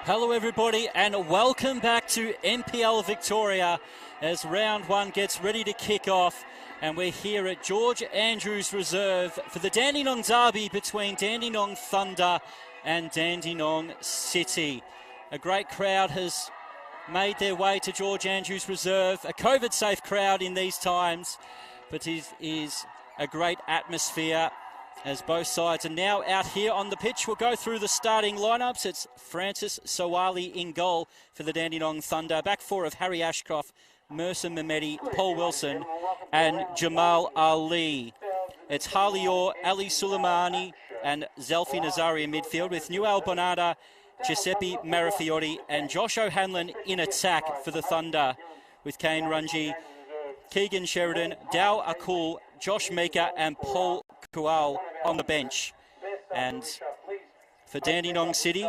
Hello everybody and welcome back to NPL Victoria as round one gets ready to kick off, and we're here at George Andrews Reserve for the Dandenong Derby between Dandenong Thunder and Dandenong City. A great crowd has made their way to George Andrews Reserve, a COVID-safe crowd in these times, but it is a great atmosphere as both sides are now out here on the pitch. We'll go through the starting lineups. It's Francis Sowali in goal for the Dandenong Thunder. Back four of Harry Ashcroft, Mercer Mehmedi, Paul Wilson and Jamal Ali. It's Halior, Ali Suleimani and Zelfi Nazari in midfield, with Newell Bonada, Giuseppe Marafiotti and Josh O'Hanlon in attack for the Thunder, with Kane Runji, Keegan Sheridan, Dow Akul, Josh Meeker and Paul Kual on the bench. And for Dandenong City,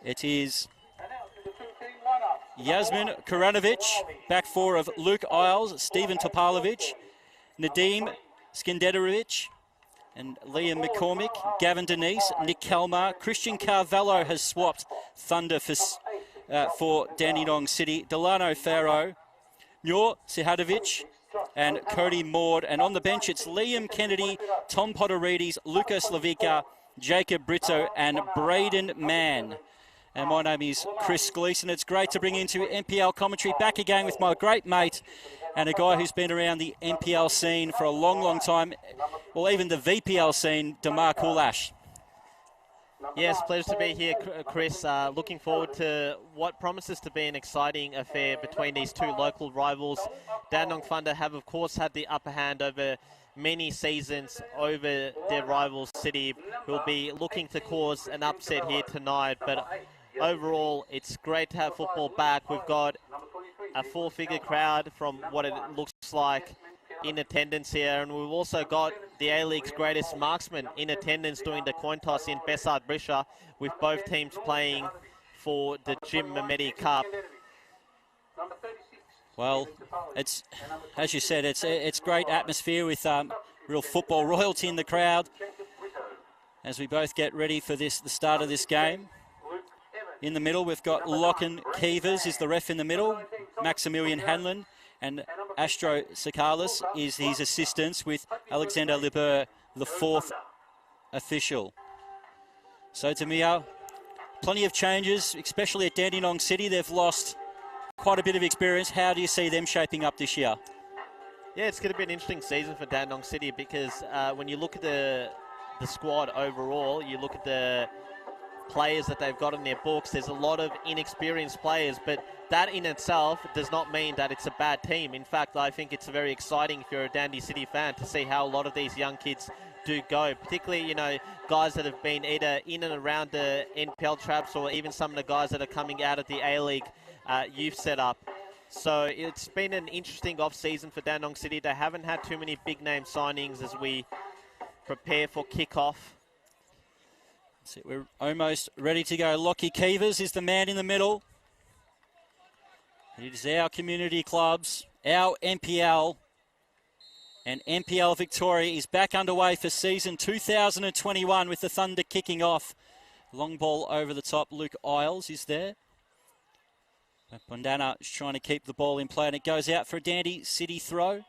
it is Yasmin Koranovic, back four of Luke Isles, Stephen Topalovic, Nadim Skindederovic and Liam McCormick, Gavin Denise, Nick Kalmar. Christian Carvalho has swapped Thunder for Dandenong City. Delano Farrow, Nur Sihadovic and Cody Maud. And on the bench, it's Liam Kennedy, Tom Potterides, Lucas Lavica, Jacob Brito and Braden Mann. And my name is Chris Gleeson. It's great to bring into NPL commentary back again with my great mate and a guy who's been around the NPL scene for a long, long time, or even the VPL scene, Damar Kulash. Yes, pleasure to be here, Chris. Looking forward to what promises to be an exciting affair between these two local rivals. Dandenong Thunder have, of course, had the upper hand over many seasons over their rival City, who will be looking to cause an upset here tonight. But overall, it's great to have football back. We've got a four-figure crowd from what it looks like in attendance here, and we've also got the A-League's greatest marksman in attendance doing the coin toss in Bessard Brisha, with both teams playing for the Jim Mehmedi Cup. Well, it's, as you said, it's great atmosphere with real football royalty in the crowd as we both get ready for the start of this game. In the middle, we've got Lachlan Keevers is the ref in the middle, Maximilian Hanlon, and Astro Sakalis is his assistants, with Alexander Liber, the fourth official. So Tamia, plenty of changes, especially at Dandenong City. They've lost quite a bit of experience. How do you see them shaping up this year? Yeah, it's going to be an interesting season for Dandenong City because when you look at the squad overall, you look at the players that they've got in their books, there's a lot of inexperienced players, but that in itself does not mean that it's a bad team. In fact, I think it's very exciting if you're a Dandy City fan to see how a lot of these young kids do go, particularly, you know, guys that have been either in and around the NPL traps or even some of the guys that are coming out of the A-League youth setup. So it's been an interesting off-season for Dandenong City. They haven't had too many big-name signings as we prepare for kickoff. So we're almost ready to go. Lockie Keevers is the man in the middle. It is our community clubs, our NPL, and NPL Victoria is back underway for season 2021 with the Thunder kicking off. Long ball over the top. Luke Isles is there. Bondana is trying to keep the ball in play, and it goes out for a Dandy City throw.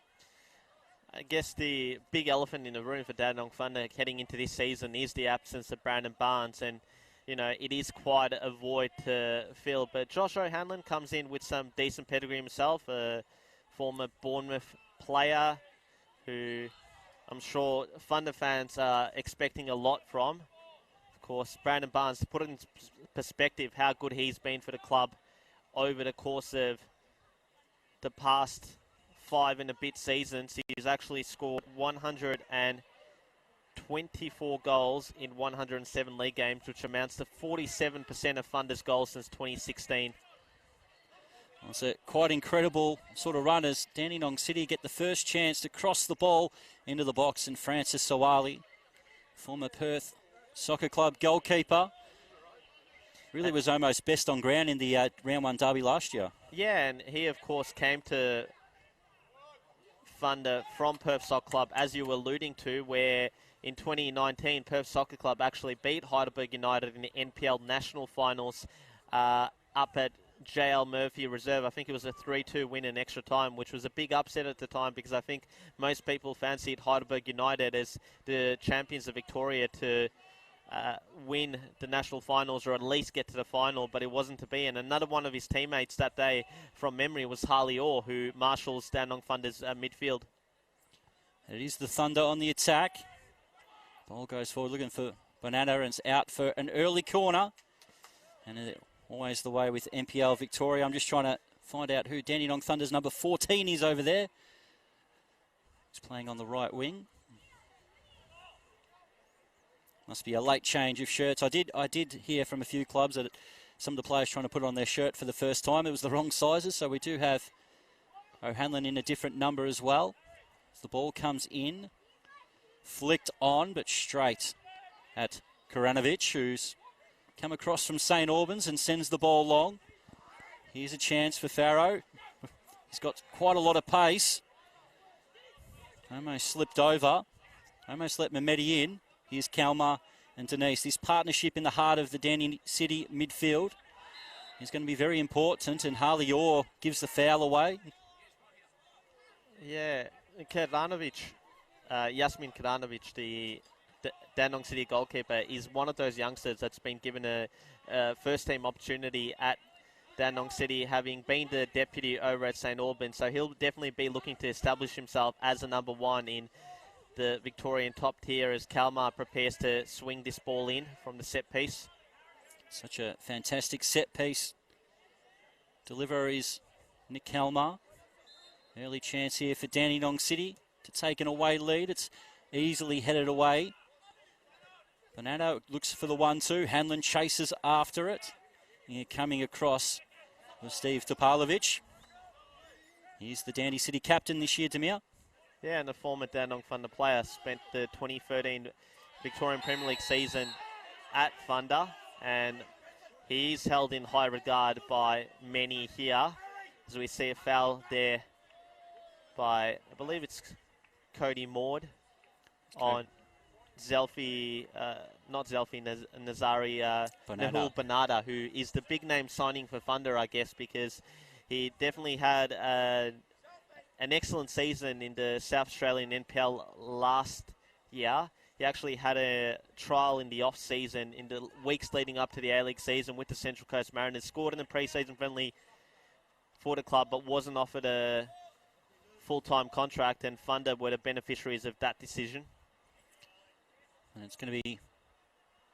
I guess the big elephant in the room for Dandenong Thunder heading into this season is the absence of Brandon Barnes, and you know it is quite a void to fill. But Josh O'Hanlon comes in with some decent pedigree himself, a former Bournemouth player who I'm sure Thunder fans are expecting a lot from. Of course, Brandon Barnes, to put it in perspective how good he's been for the club over the course of the past 5 and a bit seasons. He's actually scored 124 goals in 107 league games, which amounts to 47% of Thunder's goals since 2016. Well, it's a quite incredible sort of run as Dandenong City get the first chance to cross the ball into the box, and Francis Sowali, former Perth Soccer Club goalkeeper, really was almost best on ground in the round one derby last year. Yeah, and he of course came to Thunder from Perth Soccer Club, as you were alluding to, where in 2019, Perth Soccer Club actually beat Heidelberg United in the NPL National Finals up at JL Murphy Reserve. I think it was a 3-2 win in extra time, which was a big upset at the time because I think most people fancied Heidelberg United as the champions of Victoria to win the national finals or at least get to the final, but it wasn't to be. And another one of his teammates that day from memory was Harley Orr, who marshals Dandenong Thunder's midfield. It is the Thunder on the attack. Ball goes forward looking for Bonanna and it's out for an early corner. And always the way with NPL Victoria. I'm just trying to find out who Dandenong Thunder's number 14 is over there. He's playing on the right wing. Must be a late change of shirts. I did hear from a few clubs that some of the players trying to put on their shirt for the first time. It was the wrong sizes, so we do have O'Hanlon in a different number as well. As the ball comes in, flicked on, but straight at Koranovic, who's come across from St Albans and sends the ball long. Here's a chance for Farrow. He's got quite a lot of pace. Almost slipped over. Almost let Mehmeti in. Here's Kalmar and Denise. This partnership in the heart of the Dandenong City midfield is going to be very important, and Harley Orr gives the foul away. Yeah, Koranovic, Yasmin Koranovic, the Dandenong City goalkeeper, is one of those youngsters that's been given a first-team opportunity at Dandenong City, having been the deputy over at St Albans. So he'll definitely be looking to establish himself as a number one in the Victorian top tier as Kalmar prepares to swing this ball in from the set piece. Such a fantastic set piece. Deliverer is Nick Kalmar. Early chance here for Dandenong City to take an away lead. It's easily headed away. Bonanno looks for the 1-2. Hanlon chases after it. Here coming across with Steve Topalovic. He's the Dandenong City captain this year, Demir. Yeah, and the former Dandenong Thunder player, spent the 2013 Victorian Premier League season at Thunder, and he's held in high regard by many here, as we see a foul there by, I believe it's Cody Maud on Nazari Nahul Banada, who is the big name signing for Thunder, I guess, because he definitely had an excellent season in the South Australian NPL last year. He actually had a trial in the off-season in the weeks leading up to the A-League season with the Central Coast Mariners. Scored in the pre-season friendly for the club, but wasn't offered a full-time contract, and Thunder were the beneficiaries of that decision. And it's going to be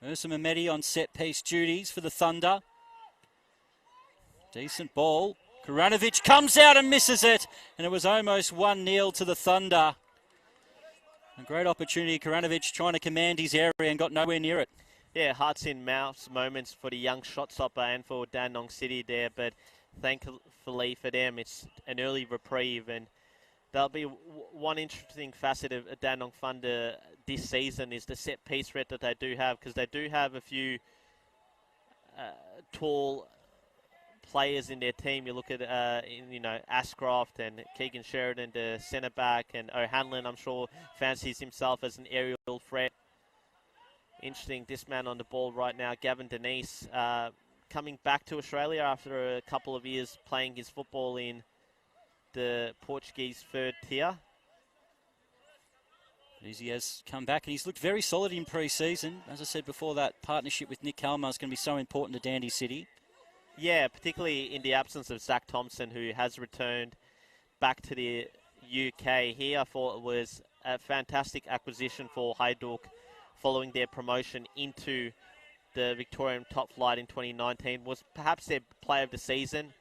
Ursa Mehmeti on set-piece duties for the Thunder. Decent ball. Koranovic comes out and misses it, and it was almost 1-0 to the Thunder. A great opportunity. Koranovic trying to command his area and got nowhere near it. Yeah, hearts in mouths moments for the young shot stopper and for Dandenong City there, but thankfully for them, it's an early reprieve, and there'll be one interesting facet of Dandenong Thunder this season is the set piece threat that they do have, because they do have a few tall players in their team. You look at Ashcroft and Keegan Sheridan, the centre back, and O'Hanlon, I'm sure, fancies himself as an aerial threat. Interesting, this man on the ball right now, Gavin Denise, coming back to Australia after a couple of years playing his football in the Portuguese third tier. He has come back and he's looked very solid in pre-season. As I said before, that partnership with Nick Kalmar is going to be so important to Dandenong City. Yeah, particularly in the absence of Zach Thompson, who has returned back to the UK. Here, I thought it was a fantastic acquisition for Hajduk following their promotion into the Victorian top flight in 2019. Was perhaps their player of the season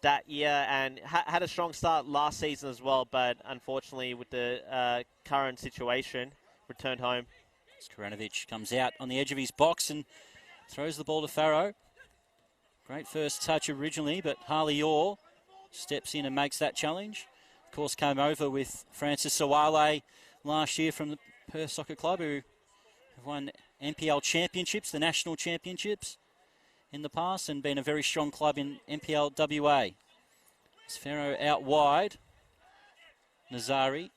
that year, and had a strong start last season as well, but unfortunately with the current situation, returned home. Koranovic comes out on the edge of his box and throws the ball to Farrow. Great first touch originally, but Harley Orr steps in and makes that challenge. Of course, came over with Francis Sawale last year from the Perth Soccer Club, who have won NPL championships, the national championships in the past, and been a very strong club in NPL WA. It's Farrow out wide. Nazari.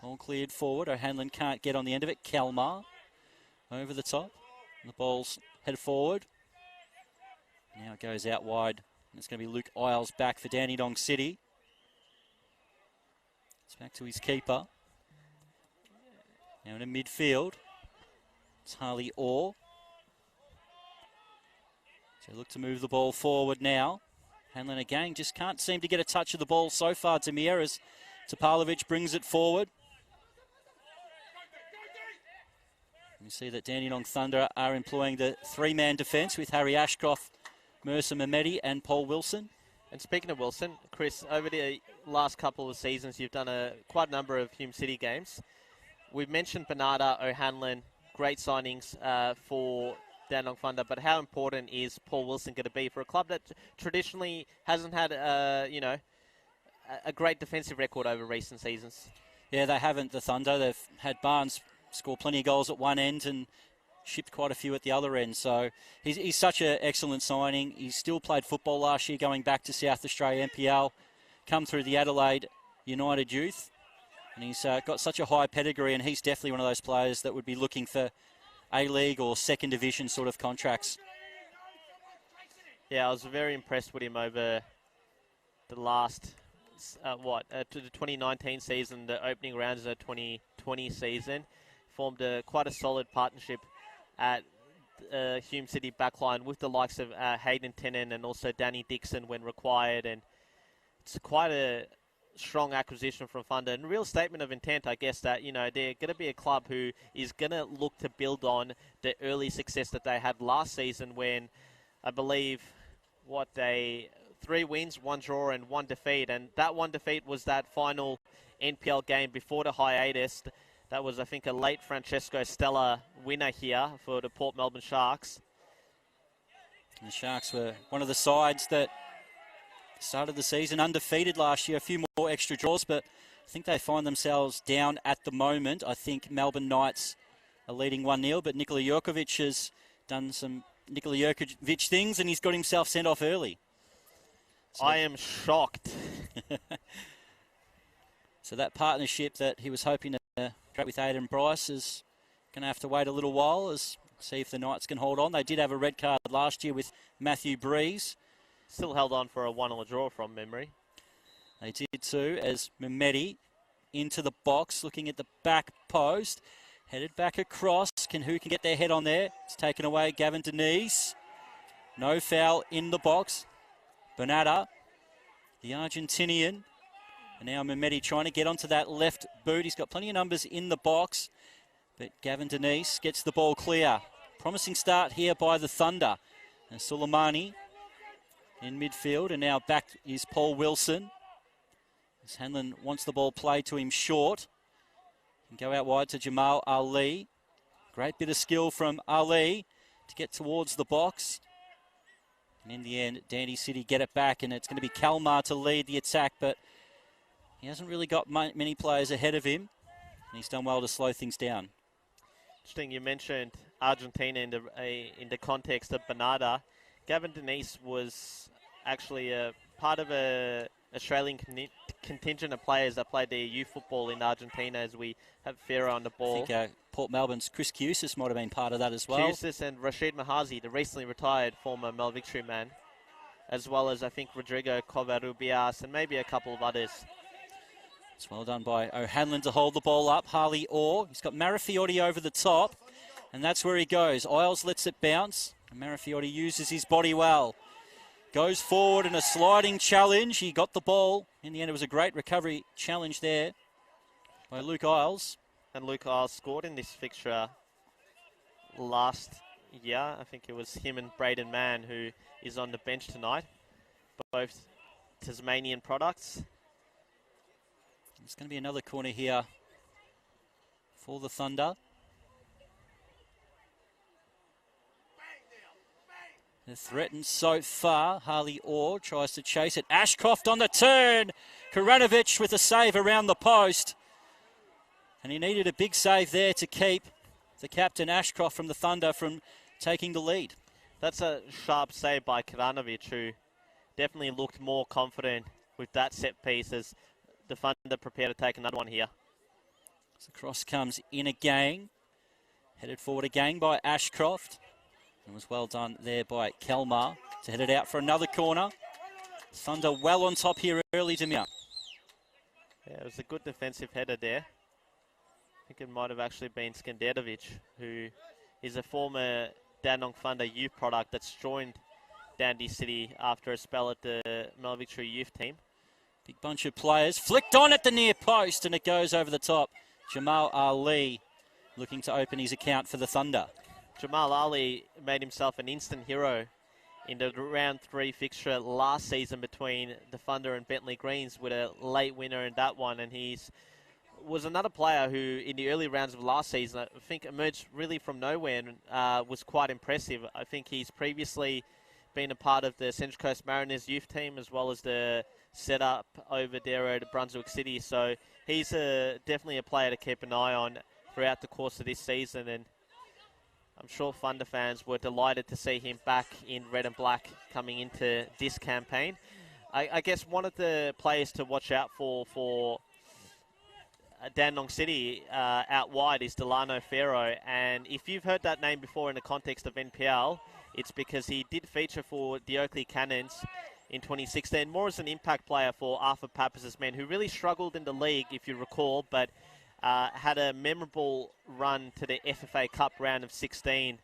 All cleared forward. O'Hanlon can't get on the end of it. Kalmar over the top. The ball's headed forward. Now it goes out wide. And it's going to be Luke Isles back for Dandenong City. It's back to his keeper. Now in the midfield, it's Harley Orr. So look to move the ball forward now. Hanlon again just can't seem to get a touch of the ball so far. Demir as Topalovic brings it forward. You see that Dandenong Thunder are employing the three-man defence with Harry Ashcroft, Mercer Mehmedi and Paul Wilson. And speaking of Wilson, Chris, over the last couple of seasons, you've done quite a number of Hume City games. We've mentioned Bernarda, O'Hanlon, great signings for Dandenong Thunder, but how important is Paul Wilson going to be for a club that traditionally hasn't had, a great defensive record over recent seasons? Yeah, they haven't, the Thunder. They've had Barnes score plenty of goals at one end and shipped quite a few at the other end. So he's such an excellent signing. He still played football last year, going back to South Australia NPL, come through the Adelaide United Youth. And he's got such a high pedigree, and he's definitely one of those players that would be looking for A-League or second division sort of contracts. Yeah, I was very impressed with him over the last, to the 2019 season, the opening rounds of the 2020 season. Formed quite a solid partnership at Hume City backline with the likes of Hayden Tennant and also Danny Dixon when required. And it's quite a strong acquisition from Thunder, and a real statement of intent, I guess, that, they're going to be a club who is going to look to build on the early success that they had last season when, I believe, 3 wins, 1 draw and 1 defeat, and that 1 defeat was that final NPL game before the hiatus. That was, I think, a late Francesco Stella winner here for the Port Melbourne Sharks. And the Sharks were one of the sides that started the season undefeated last year, a few more extra draws, but I think they find themselves down at the moment. I think Melbourne Knights are leading 1-0, but Nikola Jurkovic has done some Nikola Jurkovic things, and he's got himself sent off early. So I am shocked. So that partnership that he was hoping to create with Aidan Bryce is going to have to wait a little while as see if the Knights can hold on. They did have a red card last year with Matthew Breeze. Still held on for a 1-1 draw from memory. They did too, as Mehmedi into the box, looking at the back post. Headed back across. Who can get their head on there? It's taken away, Gavin Denise. No foul in the box. Bernarda, the Argentinian. And now Mehmedi trying to get onto that left boot. He's got plenty of numbers in the box. But Gavin Denise gets the ball clear. Promising start here by the Thunder. And Suleimani in midfield, and now back is Paul Wilson. As Hanlon wants the ball played to him short. And go out wide to Jamal Ali. Great bit of skill from Ali to get towards the box. And in the end, Dandy City get it back, and it's going to be Kalmar to lead the attack, but he hasn't really got many players ahead of him, and he's done well to slow things down. Interesting, you mentioned Argentina in the context of Bernarda. Gavin Denise was actually a part of a Australian contingent of players that played their youth football in Argentina, as we have Ferro on the ball. I think Port Melbourne's Chris Cusis might have been part of that as well. Cusis and Rashid Mahazi, the recently retired former Mel Victory man, as well as I think Rodrigo Covarrubias and maybe a couple of others. It's well done by O'Hanlon to hold the ball up. Harley Orr, he's got Marafiotti over the top, and that's where he goes. Isles lets it bounce. Marafiotti uses his body well. Goes forward in a sliding challenge. He got the ball. In the end, it was a great recovery challenge there by Luke Isles. And Luke Isles scored in this fixture last year. I think it was him and Braden Mann, who is on the bench tonight. Both Tasmanian products. It's going to be another corner here for the Thunder. They're threatened so far. Harley Orr tries to chase it. Ashcroft on the turn. Karanovic with a save around the post. And he needed a big save there to keep the captain, Ashcroft, from the Thunder from taking the lead. That's a sharp save by Karanovic, who definitely looked more confident with that set piece as the Thunder prepare to take another one here. As the cross comes in again. Headed forward again by Ashcroft. It was well done there by Kelmar to head it out for another corner. Thunder well on top here early, Demir. Yeah, it was a good defensive header there. I think it might have actually been Skanderovic, who is a former Dandenong Thunder youth product that's joined Dandy City after a spell at the Mel Victory youth team. Big bunch of players. Flicked on at the near post, and it goes over the top. Jamal Ali looking to open his account for the Thunder. Jamal Ali made himself an instant hero in the round 3 fixture last season between the Thunder and Bentley Greens with a late winner in that one. And was another player who in the early rounds of last season, I think emerged really from nowhere and was quite impressive. I think he's previously been a part of the Central Coast Mariners youth team as well as the setup over there at Brunswick City. So he's definitely a player to keep an eye on throughout the course of this season. And I'm sure Thunder fans were delighted to see him back in red and black coming into this campaign. I guess one of the players to watch out for Dandenong City out wide is Delano Ferro. And if you've heard that name before in the context of NPL, it's because he did feature for the Oakley Cannons in 2016, more as an impact player for Arthur Pappas' men, who really struggled in the league, if you recall, but had a memorable run to the FFA Cup round of 16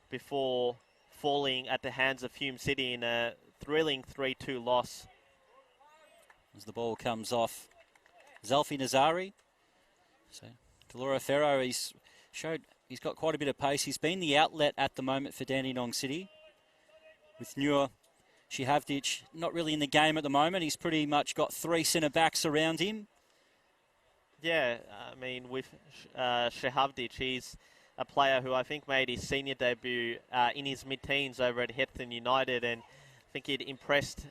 before falling at the hands of Hume City in a thrilling 3-2 loss. As the ball comes off, Zelfi Nazari. So Deloro Ferro, he's got quite a bit of pace. He's been the outlet at the moment for Dandenong City. With Nur Shihavdic not really in the game at the moment. He's pretty much got 3 centre-backs around him. Yeah, I mean, with Shihavdic, he's a player who I think made his senior debut in his mid-teens over at Hetton United, and I think he'd impressed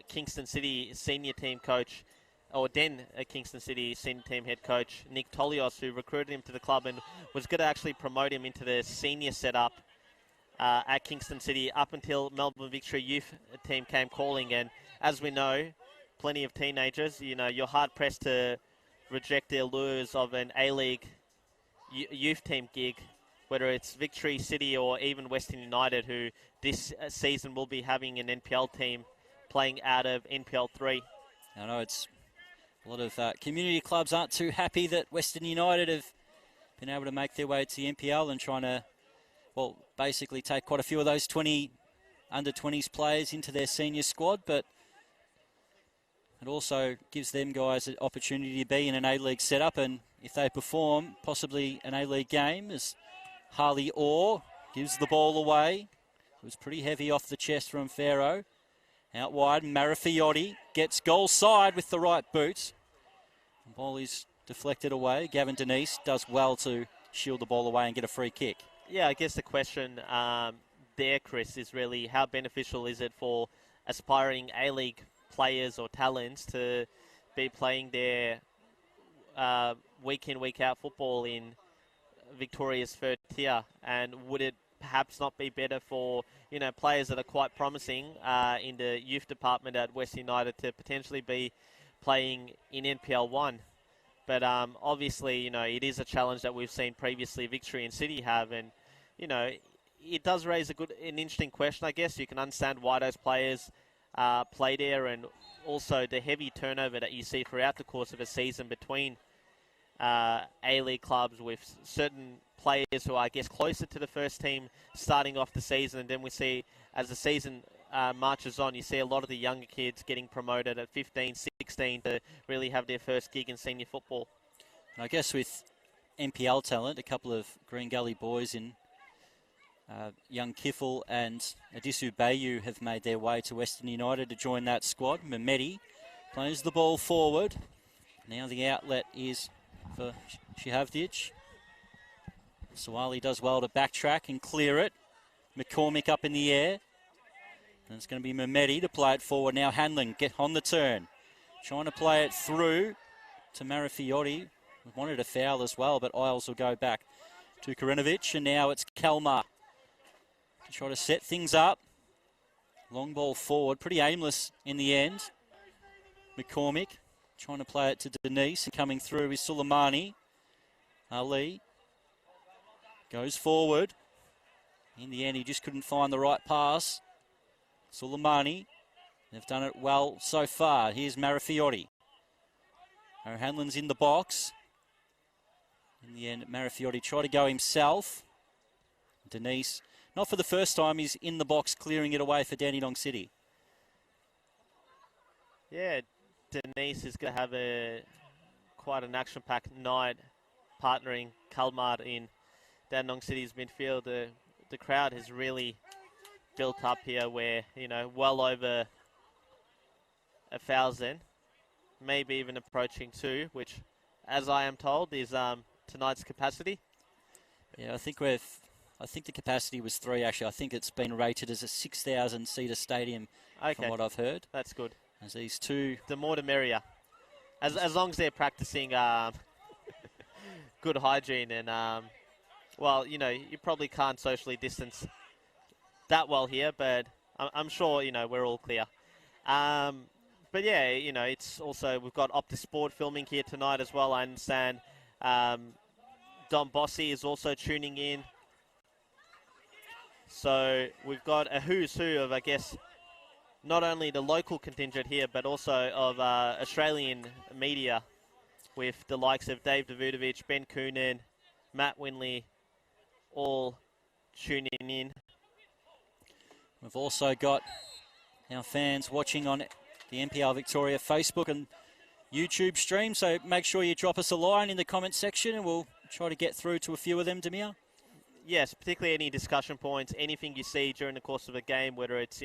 Kingston City senior team coach, or then Kingston City senior team head coach, Nick Tolios, who recruited him to the club and was going to actually promote him into the senior setup at Kingston City up until Melbourne Victory youth team came calling. And as we know, plenty of teenagers, you're hard-pressed to reject the allures of an A-League youth team gig, whether it's Victory City or even Western United, who this season will be having an NPL team playing out of NPL 3. I know it's a lot of community clubs aren't too happy that Western United have been able to make their way to the NPL and trying to, well, basically take quite a few of those under-20s players into their senior squad, but it also gives them guys an opportunity to be in an A-League setup, and if they perform, possibly an A-League game, as Harley Orr gives the ball away. It was pretty heavy off the chest from Ferro. Out wide, Marafiotti gets goal side with the right boot. The ball is deflected away. Gavin Denise does well to shield the ball away and get a free kick. Yeah, I guess the question there, Chris, is really how beneficial is it for aspiring A-League players or talents to be playing their week in, week out football in Victoria's third tier, and would it perhaps not be better for players that are quite promising in the youth department at West United to potentially be playing in NPL 1? But obviously, it is a challenge that we've seen previously Victory and City have, and it does raise an interesting question. I guess you can understand why those players play there, and also the heavy turnover that you see throughout the course of a season between A-League clubs, with certain players who are, I guess, closer to the first team starting off the season, and then we see as the season marches on, you see a lot of the younger kids getting promoted at 15, 16 to really have their first gig in senior football. And I guess with NPL talent, a couple of Green Gully boys in young Kiffle and Adisu Bayu have made their way to Western United to join that squad. Mehmeti plays the ball forward. Now the outlet is for Shihavdic. Sawali does well to backtrack and clear it. McCormick up in the air. And it's going to be Mehmeti to play it forward. Now Hanlon get on the turn. Trying to play it through to Marafiotti. Wanted a foul as well, but Isles will go back to Karinovic. And now it's Kalmar to try to set things up. Long ball forward. Pretty aimless in the end. McCormick trying to play it to Denise. And coming through is Suleimani. Ali goes forward. In the end, he just couldn't find the right pass. Suleimani, they've done it well so far. Here's Marafiotti. O'Hanlon's in the box. In the end, Marafiotti tried to go himself. Denise, not for the first time, he's in the box clearing it away for Dandenong City. Yeah, Denise is going to have quite an action-packed night partnering Kalmar in Dandenong City's midfield. The crowd has really built up here where, well over 1,000, maybe even approaching 2, which, as I am told, is tonight's capacity. Yeah, I think the capacity was 3, actually. I think it's been rated as a 6,000-seater stadium, from what I've heard. That's good. As these two... The more the merrier. As long as they're practicing good hygiene and, you probably can't socially distance that well here, but I'm sure, we're all clear. But yeah, it's also, we've got Optus Sport filming here tonight as well. I understand Don Bossi is also tuning in. So we've got a who's who of, I guess, not only the local contingent here, but also of Australian media with the likes of Dave Davudovic, Ben Coonan, Matt Winley, all tuning in. We've also got our fans watching on the NPL Victoria Facebook and YouTube stream, so make sure you drop us a line in the comment section and we'll try to get through to a few of them, Demir. Yes, particularly any discussion points, anything you see during the course of a game, whether it's,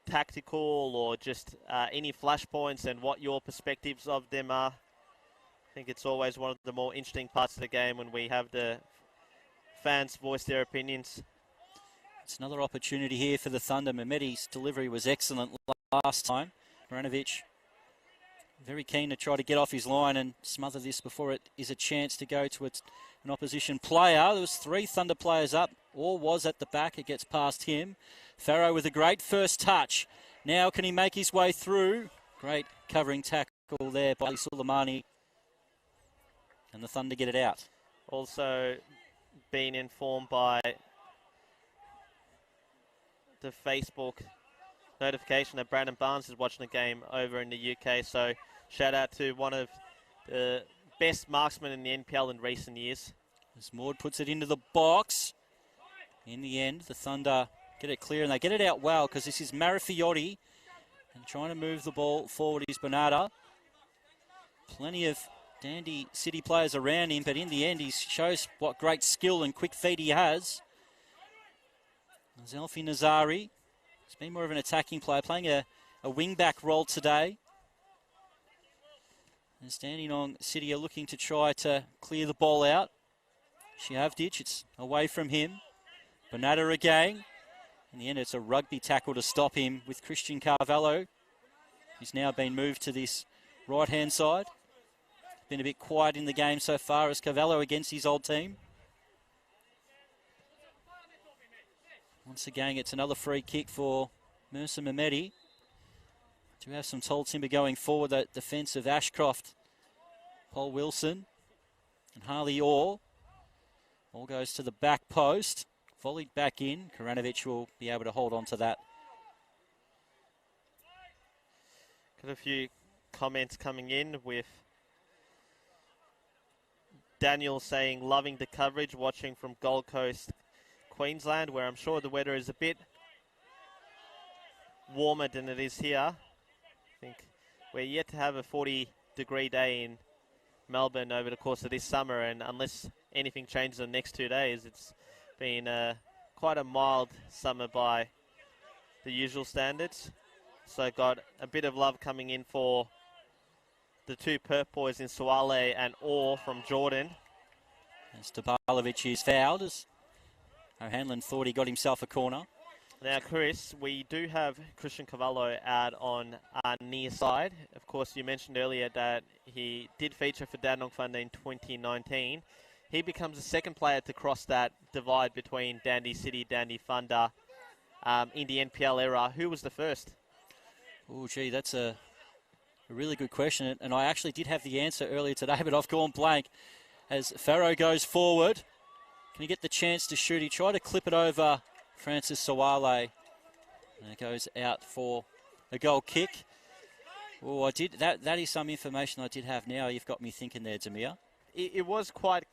tactical or just any flashpoints and what your perspectives of them are. I think it's always one of the more interesting parts of the game when we have the fans voice their opinions. It's another opportunity here for the Thunder. Mehmeti's delivery was excellent last time. Maranovic very keen to try to get off his line and smother this before it is a chance to go to an opposition player. There was 3 Thunder players up. Or was at the back. It gets past him. Farrow with a great first touch. Now can he make his way through? Great covering tackle there by Suleimani. And the Thunder get it out. Also being informed by the Facebook notification that Brandon Barnes is watching the game over in the UK. So shout out to one of the best marksmen in the NPL in recent years. As Maud puts it into the box. In the end, the Thunder get it clear, and they get it out well because this is Marafiotti. And trying to move the ball forward is Bernarda. Plenty of Dandy City players around him, but in the end, he shows what great skill and quick feet he has. Zelfi Nazari. He's been more of an attacking player, playing a wing-back role today. And Dandenong City are looking to try to clear the ball out. Shiavdic, it's away from him. Bernarda again. In the end, it's a rugby tackle to stop him with Christian Carvalho. He's now been moved to this right-hand side. Been a bit quiet in the game so far as Carvalho against his old team. Once again, it's another free kick for Mercer Mehmeti. To have some tall timber going forward, that defence of Ashcroft, Paul Wilson and Harley Orr. All goes to the back post. Volleyed back in. Karanovic will be able to hold on to that. Got a few comments coming in with Daniel saying, loving the coverage, watching from Gold Coast, Queensland, where I'm sure the weather is a bit warmer than it is here. I think we're yet to have a 40-degree day in Melbourne over the course of this summer, and unless anything changes in the next 2 days, it's been quite a mild summer by the usual standards. So got a bit of love coming in for the 2 Perth boys in Suale and Orr from Jordan. As Tabalovic is fouled, as O'Hanlon thought he got himself a corner. Now, Chris, we do have Christian Cavallo out on our near side. Of course, you mentioned earlier that he did feature for Dandenong Thunder in 2019. He becomes the second player to cross that divide between Dandy City, Dandy Thunder in the NPL era. Who was the first? Oh, gee, that's a really good question. And I actually did have the answer earlier today, but I've gone blank. as Farrow goes forward. Can he get the chance to shoot? He tried to clip it over Francis Sawale. And it goes out for a goal kick. Oh, that is some information I did have now. You've got me thinking there, Demir. It was quite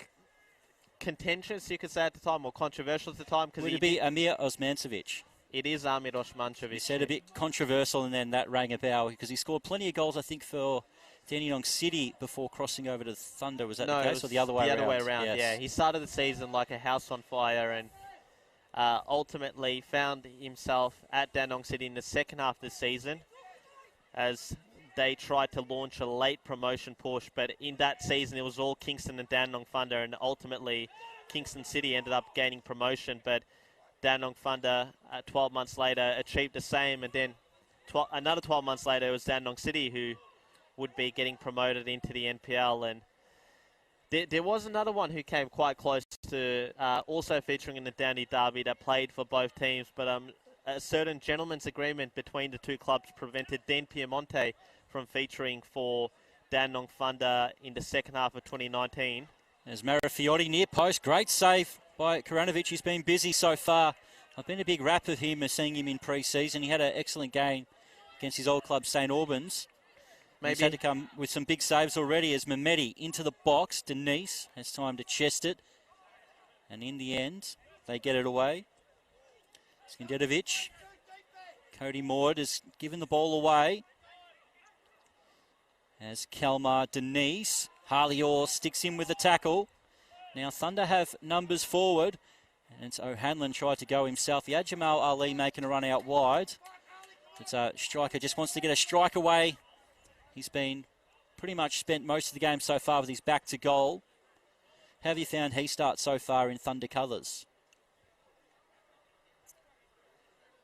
contentious, you could say, at the time, or controversial at the time. Would it be Amir Osmancevic? It is Amir Osmancevic. He said a bit controversial, and then that rang a bell because he scored plenty of goals, I think, for Dandenong City before crossing over to Thunder. Was that the case, or the other way around? The other way around, yes. Yeah. He started the season like a house on fire and ultimately found himself at Dandenong City in the second half of the season as they tried to launch a late promotion push. But in that season, it was all Kingston and Dandenong Thunder, and ultimately Kingston City ended up gaining promotion. But Dandenong Thunder, 12 months later, achieved the same, and then another 12 months later, it was Dandenong City who would be getting promoted into the NPL. And there was another one who came quite close to also featuring in the Dandy Derby that played for both teams, but a certain gentleman's agreement between the two clubs prevented Dan Piemonte from featuring for Dandenong Thunder in the second half of 2019. There's Marafiotti near post. Great save by Karanovic. He's been busy so far. I've been a big rap of him, seeing him in pre-season. He had an excellent game against his old club, St Albans. Maybe. He's had to come with some big saves already as Mehmeti into the box. Denise has time to chest it. And in the end, they get it away. Skendedovic. Cody Maud has given the ball away. As Kalmar Denise. Harley Orr sticks in with the tackle. Now Thunder have numbers forward. And so O'Hanlon tried to go himself. He had Jamal Ali making a run out wide. It's a striker just wants to get a strike away. He's been pretty much spent most of the game so far with his back to goal. How have you found he starts so far in Thunder colours?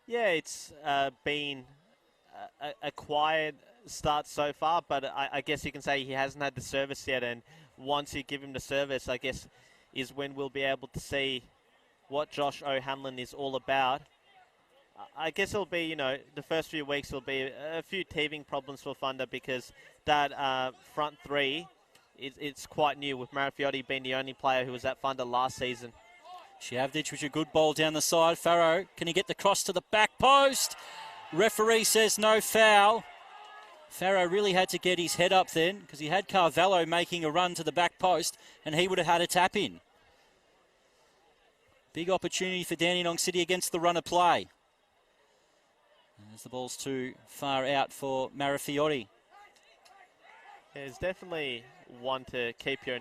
Yeah, it's been a quiet start so far, but I guess you can say he hasn't had the service yet, and once you give him the service, I guess, is when we'll be able to see what Josh O'Hanlon is all about. I guess it'll be, the first few weeks will be a few teething problems for Thunder because that front three, it's quite new, with Marafiotti being the only player who was at Thunder last season. Shavdic with a good ball down the side. Farrow, can he get the cross to the back post? Referee says no foul. Farrow really had to get his head up then because he had Carvalho making a run to the back post and he would have had a tap in. Big opportunity for Dandenong City against the run of play. As the ball's too far out for Marafiotti. There's definitely one to keep you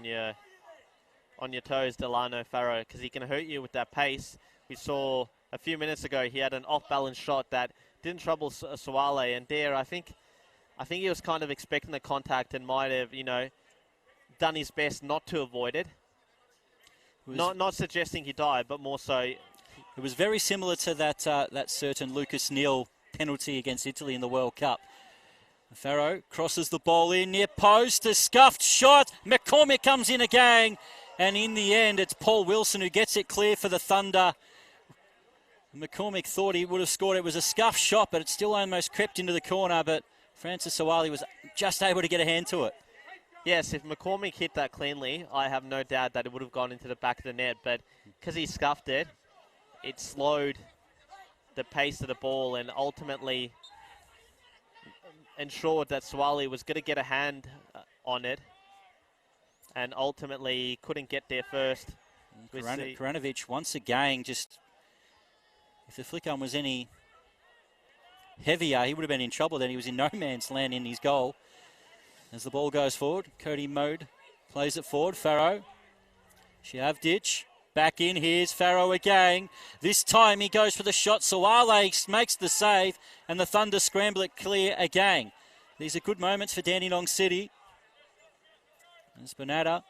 on your toes, Delano Farrow, because he can hurt you with that pace. We saw a few minutes ago he had an off-balance shot that didn't trouble Sawale, and there I think he was kind of expecting the contact and might have, done his best not to avoid it. Not suggesting he died, but more so. It was very similar to that certain Lucas Neal penalty against Italy in the World Cup. Farrow crosses the ball in near post, a scuffed shot. McCormick comes in again, and in the end, it's Paul Wilson who gets it clear for the Thunder. McCormick thought he would have scored. It was a scuffed shot, but it still almost crept into the corner, but Francis Sawali was just able to get a hand to it. Yes, if McCormick hit that cleanly, I have no doubt that it would have gone into the back of the net, but because he scuffed it, it slowed the pace of the ball and ultimately ensured that Sawali was going to get a hand on it and ultimately couldn't get there first. Karanovic once again, just if the flick on was any heavier, he would have been in trouble. Then he was in no man's land in his goal. As the ball goes forward, Cody Mode plays it forward. Farrow, Shavdic, back in. Here's Farrow again. This time he goes for the shot. Sawale makes the save, and the Thunder scramble it clear again. These are good moments for Dandenong City. There's Bonata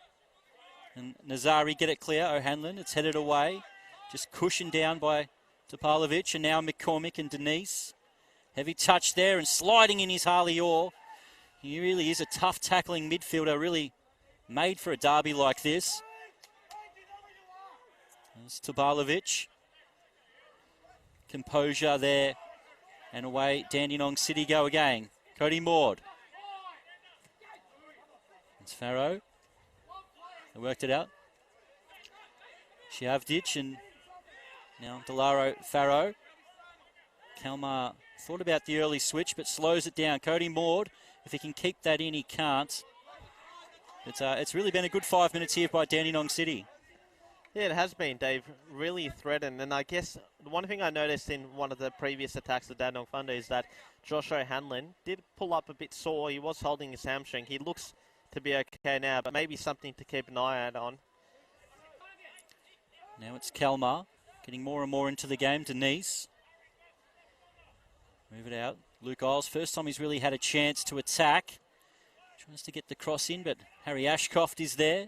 and Nazari get it clear. O'Hanlon, it's headed away. Just cushioned down by Topalovic, and now McCormick and Denise. Heavy touch there and sliding in his Harley Orr. He really is a tough tackling midfielder, really made for a derby like this. There's Topalovic. Composure there. And away Dandenong City go again. Cody Maud. It's Farrow. They worked it out. Shavdic and now Delaro Farrow. Kalmar thought about the early switch but slows it down. Cody Maud, if he can keep that in, he can't. It's really been a good 5 minutes here by Dandenong City. Yeah, it has been, Dave. Really threatened. And I guess the one thing I noticed in one of the previous attacks of Dandenong Thunder is that Josh O'Hanlon did pull up a bit sore. He was holding his hamstring. He looks to be okay now, but maybe something to keep an eye out on. Now it's Kalmar getting more and more into the game. Denise. Move it out. Luke Isles, first time he's really had a chance to attack. Tries to get the cross in, but Harry Ashcroft is there.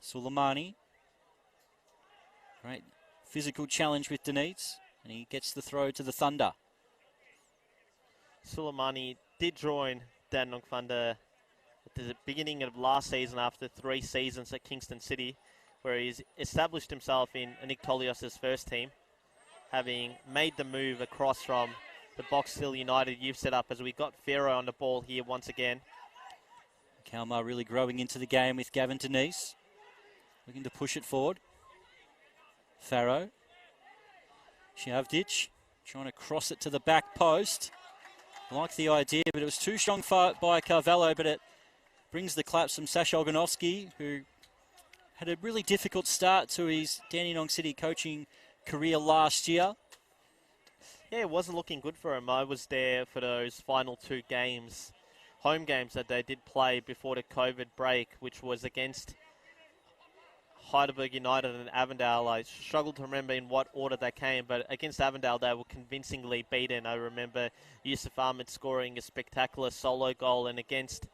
Suleimani. Great physical challenge with Denise, and he gets the throw to the Thunder. Suleimani did join Dandenong Thunder at the beginning of last season after 3 seasons at Kingston City, where he's established himself in Nick Tolios' first team, having made the move across from the Box Hill United youth setup as we got Farrow on the ball here once again. Kalmar really growing into the game with Gavin Denise. Looking to push it forward. Farrow. Shavdic trying to cross it to the back post. I like the idea, but it was too strong by Carvalho, but it brings the claps from Sash Olganovsky, who had a really difficult start to his Dandenong City coaching career last year. Yeah, it wasn't looking good for him. I was there for those final 2 games, home games that they did play before the COVID break, which was against Heidelberg United and Avondale. I struggled to remember in what order they came, but against Avondale they were convincingly beaten. I remember Yusuf Ahmed scoring a spectacular solo goal, and against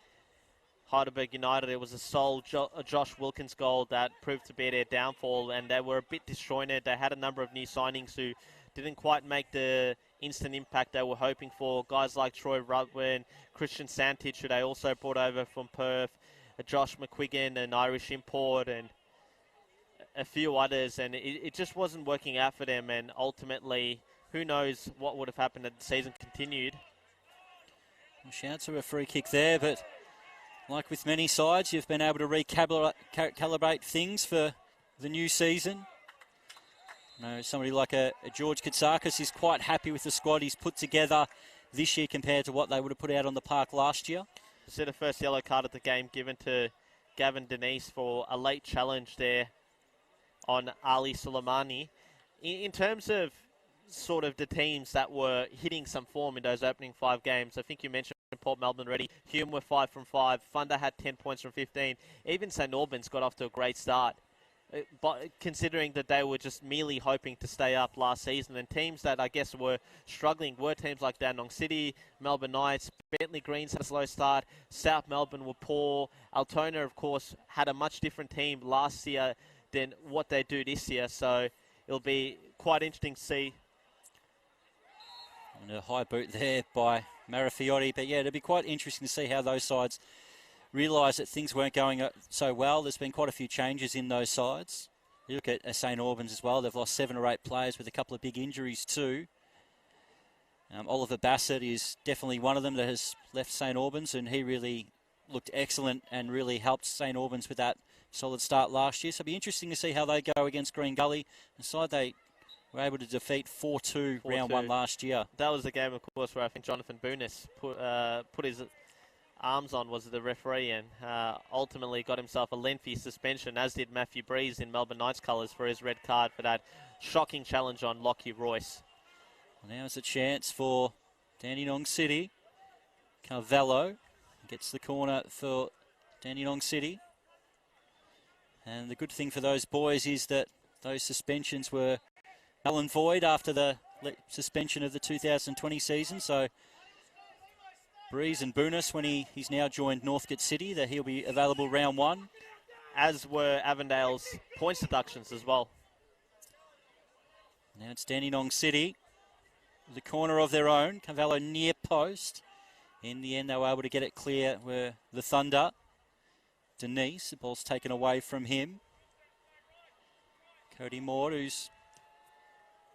Heidelberg United it was a sole Josh Wilkins goal that proved to be their downfall, and they were a bit disjointed. They had a number of new signings who didn't quite make the instant impact they were hoping for. Guys like Troy Rutwin, Christian Santich, who they also brought over from Perth, Josh McQuiggan, an Irish import, and a few others, and it just wasn't working out for them, and ultimately who knows what would have happened had the season continued. Shouts to a free kick there, but like with many sides, you've been able to recalibrate things for the new season. You know, somebody like a George Katsakis is quite happy with the squad he's put together this year compared to what they would have put out on the park last year. So the first yellow card of the game given to Gavin Denise for a late challenge there on Ali Suleimani. In terms of sort of the teams that were hitting some form in those opening 5 games, I think you mentioned Port Melbourne already. Hume were 5 from 5. Thunder had 10 points from 15. Even St Albans got off to a great start. But considering that they were just merely hoping to stay up last season, and teams that I guess were struggling were teams like Dandenong City, Melbourne Knights, Bentley Greens had a slow start, South Melbourne were poor. Altona, of course, had a much different team last year than what they do this year, so it'll be quite interesting to see. And a high boot there by Marafiotti, but yeah, it'll be quite interesting to see how those sides realise that things weren't going so well. There's been quite a few changes in those sides. You look at St Albans as well. They've lost 7 or 8 players with a couple of big injuries too. Oliver Bassett is definitely one of them that has left St Albans, and he really looked excellent and really helped St Albans with that solid start last year. So it'll be interesting to see how they go against Green Gully. The side they were able to defeat 4-2 round 1 last year. That was the game, of course, where I think Jonathan Boonis put his arms on, was the referee, and ultimately got himself a lengthy suspension, as did Matthew Breeze in Melbourne Knights colours for his red card for that shocking challenge on Lockie Royce. Well, now it's a chance for Dandenong City. Carvalho gets the corner for Dandenong City. And the good thing for those boys is that those suspensions were null and void after the suspension of the 2020 season. So Breeze and Boonis, when he's now joined Northcote City, that he'll be available round 1. As were Avondale's points deductions as well. Now it's Dandenong City, the corner of their own. Carvalho near post. In the end, they were able to get it clear where the Thunder. Denise, the ball's taken away from him. Cody Maud, who's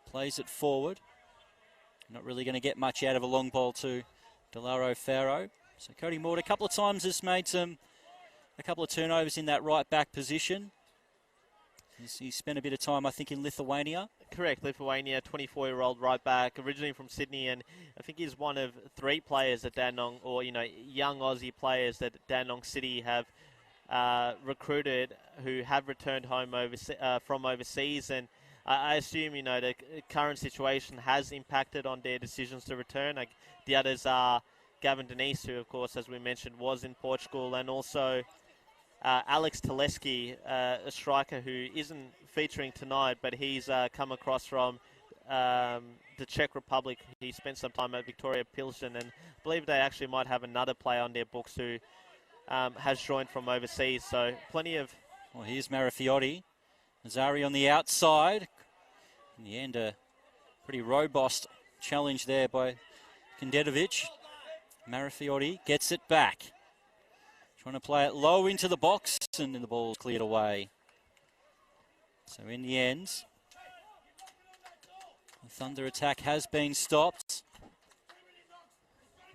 plays it forward. Not really going to get much out of a long ball to Delaro Farrow. So Cody Maud a couple of times has made some a couple of turnovers in that right back position. He spent a bit of time, I think, in Lithuania. Correct, Lithuania, 24-year-old right back, originally from Sydney, and I think he's one of 3 players at Dandenong, or young Aussie players that Dandenong City have recruited who have returned home from overseas, and I assume the current situation has impacted on their decisions to return. The others are Gavin Denise, who, of course, as we mentioned, was in Portugal, and also Alex Teleski, a striker who isn't featuring tonight, but he's come across from the Czech Republic. He spent some time at Victoria Pilsen, and I believe they actually might have another player on their books who has joined from overseas. So plenty of... Well, here's Marafiotti. Nazari on the outside. In the end, a pretty robust challenge there by Kandetovic. Marafiotti gets it back. Trying to play it low into the box, and then the ball's cleared away. So in the end, the Thunder attack has been stopped.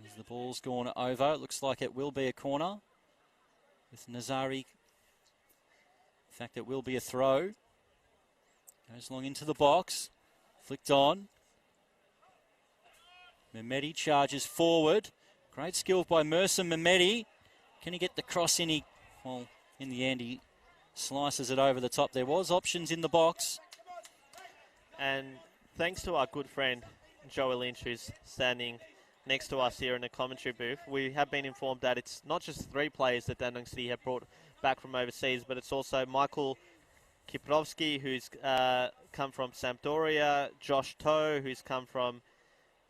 As the ball's gone over, it looks like it will be a corner with Nazari. In fact, it will be a throw. Goes long into the box. Flicked on. Mehmeti charges forward. Great skill by Mercer Mehmeti. Can he get the cross in? Well, in the end, he slices it over the top. There was options in the box. And thanks to our good friend, Joey Lynch, who's standing next to us here in the commentary booth, we have been informed that it's not just 3 players that Dandenong City have brought back from overseas, but it's also Michael Kiprovsky, who's come from Sampdoria, Josh Toe, who's come from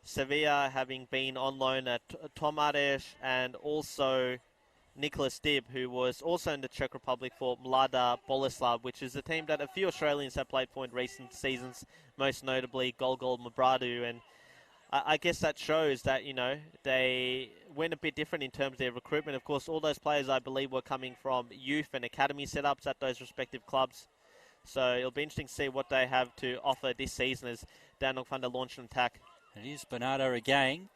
Sevilla, having been on loan at Tomares, and also Nicholas Dibb, who was also in the Czech Republic for Mlada Boleslav, which is a team that a few Australians have played for in recent seasons, most notably Golgol Mabradu. And I guess that shows that, they went a bit different in terms of their recruitment. Of course, all those players, I believe, were coming from youth and academy setups at those respective clubs. So it'll be interesting to see what they have to offer this season as Dandenong Thunder launch an attack. It is Bernardo again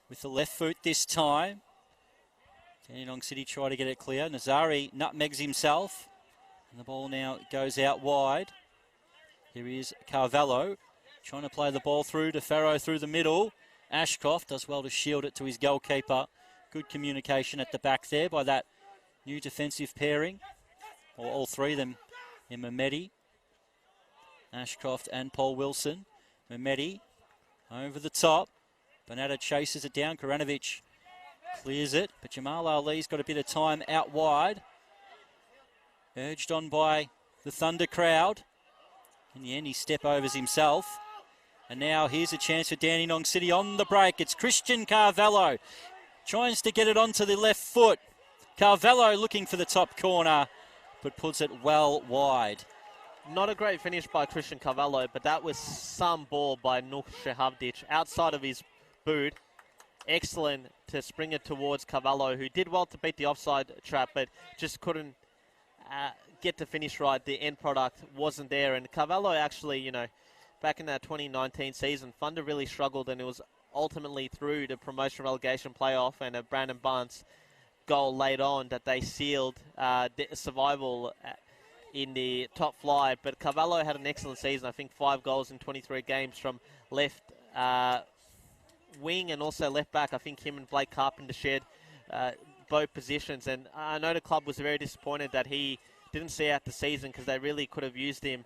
with the left foot this time. Dandenong City try to get it clear. Nazari nutmegs himself. And the ball now goes out wide. Here is Carvalho trying to play the ball through to Farrow through the middle. Ashcroft does well to shield it to his goalkeeper. Good communication at the back there by that new defensive pairing. Or all 3 of them in Mehmeti, Ashcroft and Paul Wilson. Mehmeti over the top. Bernardo chases it down. Koranovic clears it, but Jamal Ali's got a bit of time out wide. Urged on by the Thunder crowd. In the end, he step-overs himself. And now here's a chance for Dandenong City on the break. It's Christian Carvalho. Tries to get it onto the left foot. Carvalho looking for the top corner, but puts it well wide. Not a great finish by Christian Carvalho, but that was some ball by Nuk Shehavdic outside of his boot. Excellent to spring it towards Carvalho, who did well to beat the offside trap, but just couldn't get the finish right. The end product wasn't there. And Carvalho actually, back in that 2019 season, Thunder really struggled, and it was ultimately through the promotion relegation playoff and a Brandon Barnes goal late on that they sealed the survival in the top flight. But Carvalho had an excellent season. I think 5 goals in 23 games from left wing and also left back. I think him and Blake Carpenter shared both positions, and I know the club was very disappointed that he didn't see out the season, because they really could have used him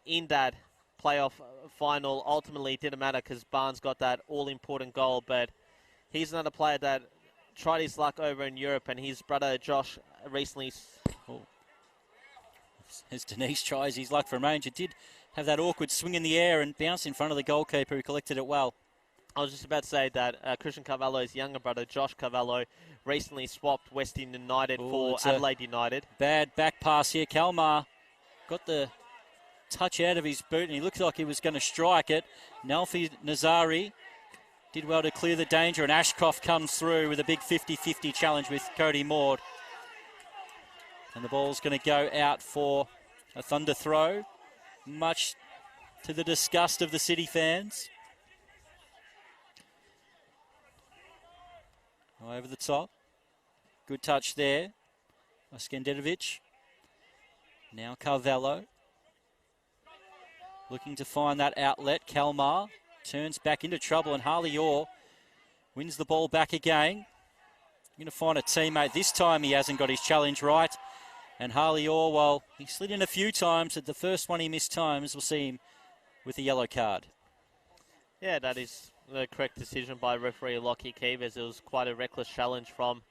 in that playoff final. Ultimately, it didn't matter because Barnes got that all-important goal, but he's another player that tried his luck over in Europe, and his brother Josh recently... As Denise tries his luck from range, it did have that awkward swing in the air and bounce in front of the goalkeeper, who collected it well. I was just about to say that Christian Carvalho's younger brother, Josh Carvalho, recently swapped Western United for Adelaide United. Bad back pass here. Kalmar got the touch out of his boot, and he looked like he was going to strike it. Nalfi Nazari did well to clear the danger, and Ashcroft comes through with a big 50-50 challenge with Cody Maud. And the ball's going to go out for a Thunder throw, much to the disgust of the City fans. Over the top. Good touch there by Skenderovic. Now Carvalho. Looking to find that outlet. Kalmar turns back into trouble, and Harley Orr wins the ball back again. Going to find a teammate. This time he hasn't got his challenge right. And Harley Orr, well, he slid in a few times. At the first one he missed times, we'll see him with a yellow card. Yeah, that is the correct decision by referee Lockie Keevers. It was quite a reckless challenge from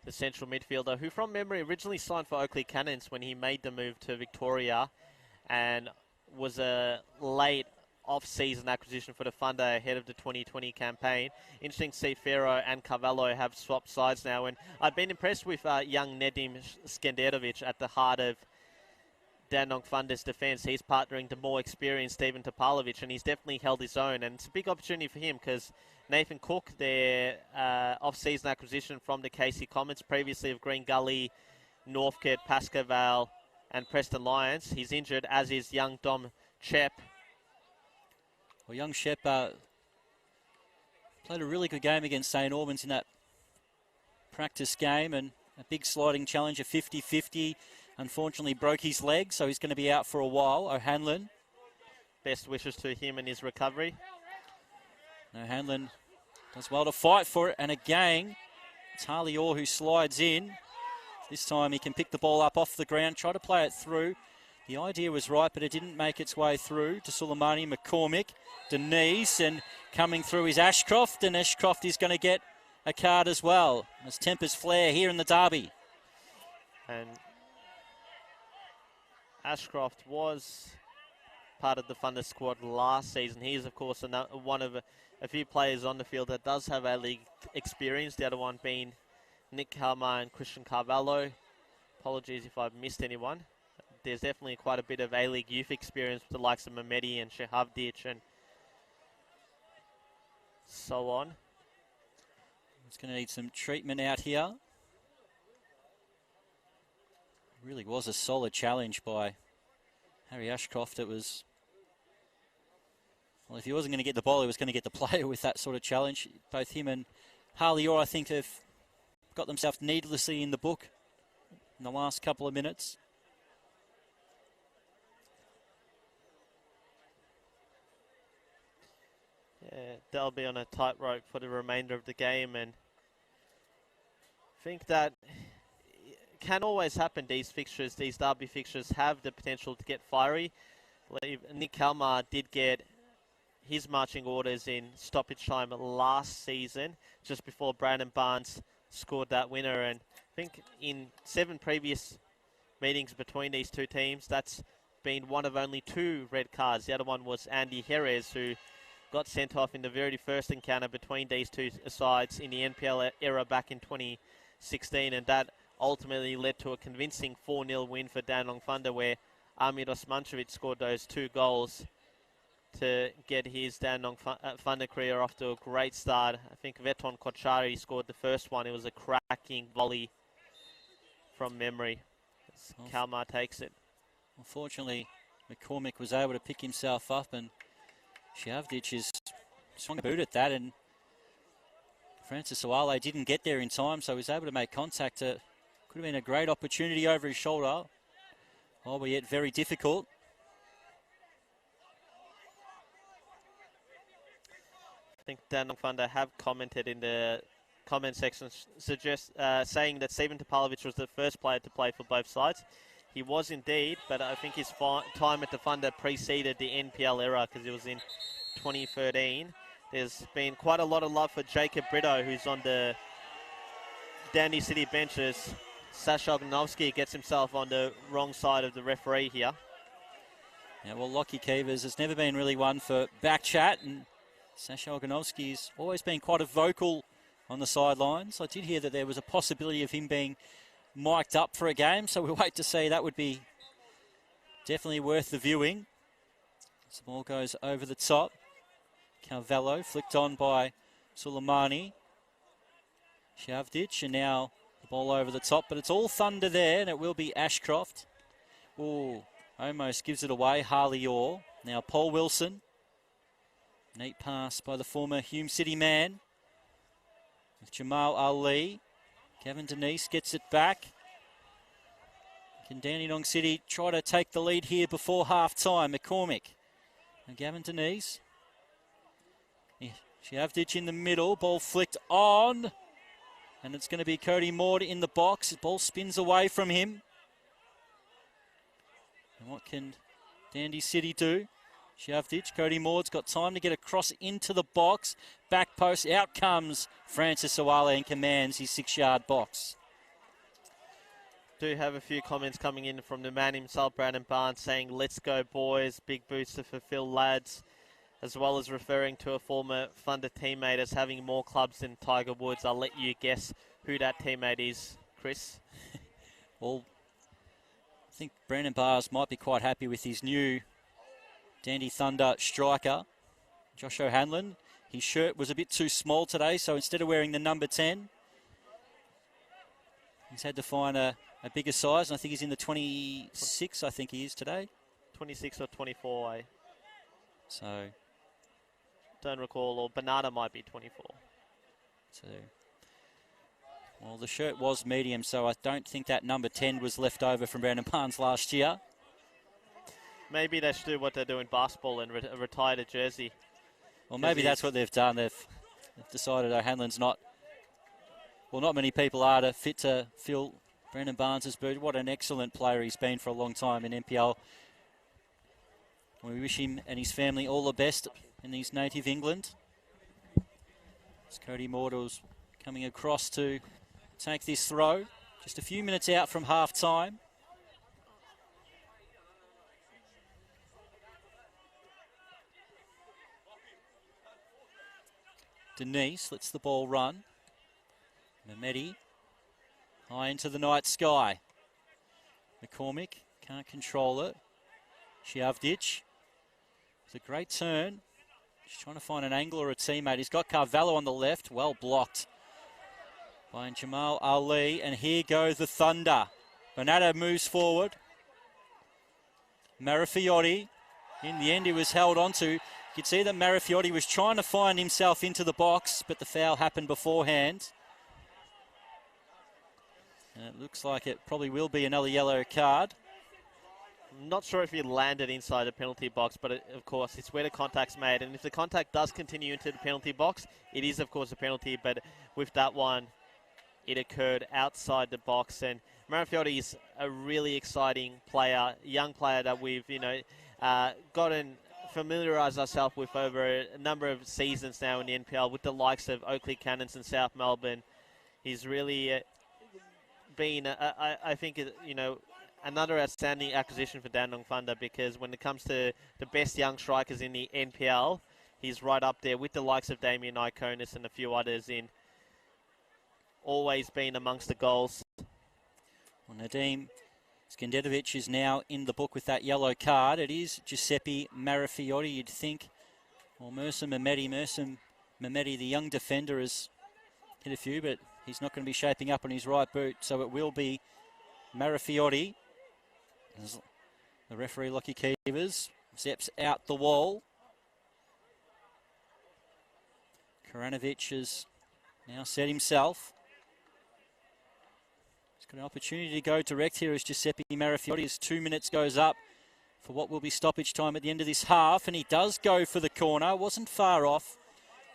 the central midfielder, who from memory originally signed for Oakley Cannons when he made the move to Victoria, and was a late off-season acquisition for the funder ahead of the 2020 campaign. Interesting to see Ferro and Carvalho have swapped sides now, and I've been impressed with young Nedim Skenderovic at the heart of Dandenong Funder's defence. He's partnering the more experienced Stephen Topalovic, and he's definitely held his own, and it's a big opportunity for him because Nathan Cook, their off-season acquisition from the Casey Comets, previously of Green Gully, Northcote, Pascoe and Preston Lions. He's injured, as is young Dom Chep. Well, young Shep played a really good game against St Albans in that practice game, and a big sliding challenge, a 50-50. Unfortunately broke his leg, so he's going to be out for a while. O'Hanlon. Best wishes to him and his recovery. O'Hanlon does well to fight for it, and again, it's Harley Orr who slides in. This time he can pick the ball up off the ground, try to play it through. The idea was right, but it didn't make its way through to Suleimani, McCormick, Denise, and coming through is Ashcroft, and Ashcroft is going to get a card as well. As tempers flare here in the derby. And Ashcroft was part of the Thunder squad last season. He is, of course, one of a few players on the field that does have A-League experience, the other one being Nick Kalmar and Christian Carvalho. Apologies if I've missed anyone. There's definitely quite a bit of A-League youth experience with the likes of Mehmedi and Shahavdic and so on. It's going to need some treatment out here. Really was a solid challenge by Harry Ashcroft. It was, well, if he wasn't going to get the ball, he was going to get the player with that sort of challenge. Both him and Harley Orr, I think, have got themselves needlessly in the book in the last couple of minutes. Yeah, they'll be on a tightrope for the remainder of the game, and I think that can always happen. These fixtures, these derby fixtures, have the potential to get fiery. I believe Nick Kalmar did get his marching orders in stoppage time last season, just before Brandon Barnes scored that winner. And I think in 7 previous meetings between these two teams, that's been one of only 2 red cards. The other one was Andy Jerez, who got sent off in the very first encounter between these two sides in the NPL era back in 2016, and that ultimately led to a convincing 4-0 win for Dandenong Thunder, where Amir Osmancevic scored those 2 goals to get his Dandenong Thunder career off to a great start. I think Veton Kochari scored the first one. It was a cracking volley from memory. Kalmar takes it. Unfortunately, McCormick was able to pick himself up, and Shavdic is swung a boot at that, and Francis Awale didn't get there in time, so he was able to make contact. Could have been a great opportunity over his shoulder, albeit very difficult. I think Dandenong Thunder have commented in the comment section saying that Stephen Topalovic was the first player to play for both sides. He was indeed, but I think his time at the Thunder preceded the NPL era because it was in 2013. There's been quite a lot of love for Jacob Brito, who's on the Dandy City benches. Sasha Ognovsky gets himself on the wrong side of the referee here. Yeah, well, Lockie Keevers has never been really one for back chat, and Sasha Ognovsky's always been quite a vocal on the sidelines. I did hear that there was a possibility of him being mic'd up for a game, so we'll wait to see. That would be definitely worth the viewing. The ball goes over the top. Carvalho flicked on by Suleimani. Shavdic, and now the ball over the top, but it's all Thunder there, and it will be Ashcroft. Ooh, almost gives it away. Harley Orr. Now Paul Wilson. Neat pass by the former Hume City man with Jamal Ali. Gavin Denise gets it back. Can Dandenong City try to take the lead here before half-time? McCormick. And Gavin Denise. Shavdich in the middle. Ball flicked on. And it's going to be Cody Maud in the box. The ball spins away from him. And what can Dandy City do? Shavdich, Cody Maud's got time to get across into the box. Back post, out comes Francis Awale and commands his 6-yard box. Do have a few comments coming in from the man himself, Brandon Barnes, saying, "Let's go, boys. Big boots to fulfill, lads," as well as referring to a former Thunder teammate as having more clubs than Tiger Woods. I'll let you guess who that teammate is, Chris. Well, I think Brandon Barnes might be quite happy with his new Dandy Thunder striker, Josh O'Hanlon. His shirt was a bit too small today, so instead of wearing the number 10, he's had to find a bigger size, and I think he's in the 26, I think he is today. 26 or 24, So, don't recall, or Bernardo might be 24. So, well, the shirt was medium, so I don't think that number 10 was left over from Brandon Barnes last year. Maybe they should do what they do in basketball and retire the jersey. Well, maybe that's what they've done. They've decided O'Hanlon's not many people are fit to fill Brandon Barnes' boot. What an excellent player he's been for a long time in NPL. We wish him and his family all the best in his native England. As Cody Mortals coming across to take this throw. Just a few minutes out from half-time. Denise lets the ball run. Mehmeti high into the night sky. McCormick can't control it. Shavdich. It's a great turn. Just trying to find an angle or a teammate. He's got Carvalho on the left. Well blocked by Jamal Ali. And here go the Thunder. Bernardo moves forward. Marafiotti. In the end, he was held onto. You could see that Marafiotti was trying to find himself into the box, but the foul happened beforehand. And it looks like it probably will be another yellow card. I'm not sure if he landed inside the penalty box, but of course, it's where the contact's made. And if the contact does continue into the penalty box, it is, of course, a penalty. But with that one, it occurred outside the box. And Marafiotti is a really exciting player, young player that we've, gotten familiarised ourselves with over a number of seasons now in the NPL with the likes of Oakley Cannons and South Melbourne. He's really been, I think, another outstanding acquisition for Dandenong Thunder, because when it comes to the best young strikers in the NPL, he's right up there with the likes of Damien Iconis and a few others in always been amongst the goals. Well, Nadim Skendedovic is now in the book with that yellow card. It is Giuseppe Marafiotti, you'd think. Well, Mercer Mehmeti, the young defender, has hit a few, but he's not going to be shaping up on his right boot, so it will be Marafiotti. As the referee, Lockie Keevers, steps out the wall. Karanovic has now set himself. He's got an opportunity to go direct here as Giuseppe Marafiotti, as 2 minutes goes up for what will be stoppage time at the end of this half, and he does go for the corner. Wasn't far off.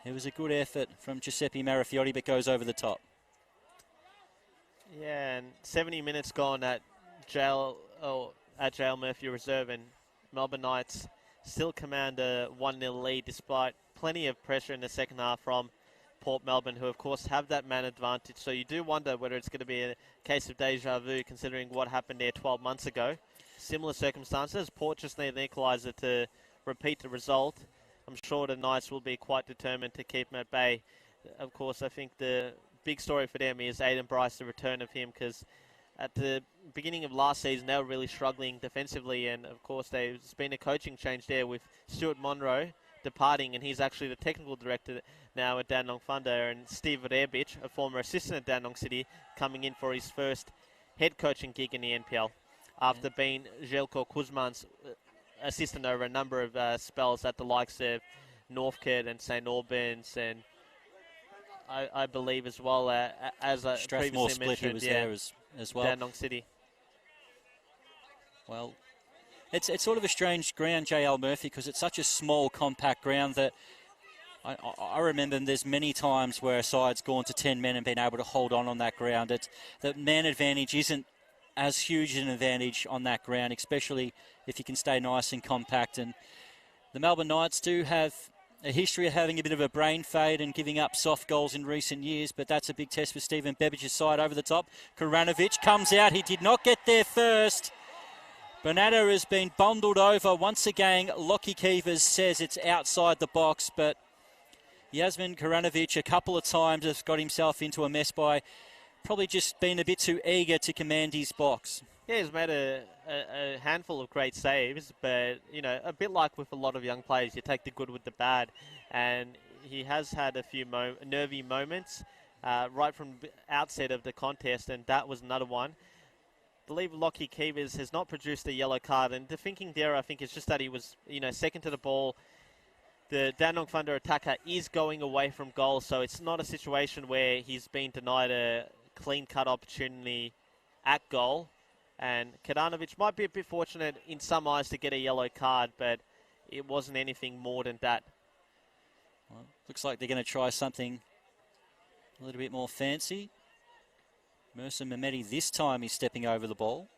It was a good effort from Giuseppe Marafiotti, but goes over the top. Yeah, and 70 minutes gone at JL Murphy Reserve, and Melbourne Knights still command a 1-0 lead despite plenty of pressure in the second half from Port Melbourne, who of course have that man advantage. So you do wonder whether it's going to be a case of deja vu, considering what happened there 12 months ago. Similar circumstances. Port just need an equalizer to repeat the result. I'm sure the Knights will be quite determined to keep them at bay. Of course, I think the big story for them is Aiden Bryce, the return of him, because at the beginning of last season, they were really struggling defensively, and of course, there's been a coaching change there with Stuart Monroe departing, and he's actually the technical director now at Dandenong Thunder, and Steve Rebic, a former assistant at Dandenong City, coming in for his first head coaching gig in the NPL, after being Željko Kuzman's assistant over a number of spells at the likes of Northcote and St. Albans and I believe as well, as I Strathmore previously split, he mentioned. was Yeah, there as well. Dandenong City. Well, it's sort of a strange ground, JL Murphy, because it's such a small, compact ground that I remember there's many times where a side's gone to 10 men and been able to hold on that ground. The man advantage isn't as huge an advantage on that ground, especially if you can stay nice and compact. And the Melbourne Knights do have a history of having a bit of a brain fade and giving up soft goals in recent years, but that's a big test for Stephen Babbage's side over the top. Koranovic comes out. He did not get there first. Bernardo has been bundled over. Once again, Lockie Keevers says it's outside the box, but Yasmin Koranovic a couple of times has got himself into a mess by probably just being a bit too eager to command his box. Yeah, he's made a handful of great saves, but, you know, a bit like with a lot of young players, you take the good with the bad, and he has had a few nervy moments right from the outset of the contest, and that was another one. I believe Lockie Keevers has not produced a yellow card, and the thinking there, I think, is just that he was, you know, second to the ball. The Dandenong Thunder attacker is going away from goal, so it's not a situation where he's been denied a clean-cut opportunity at goal. And Kadanovic might be a bit fortunate in some eyes to get a yellow card, but it wasn't anything more than that. Well, looks like they're going to try something a little bit more fancy. Mercer Mehmeti this time is stepping over the ball.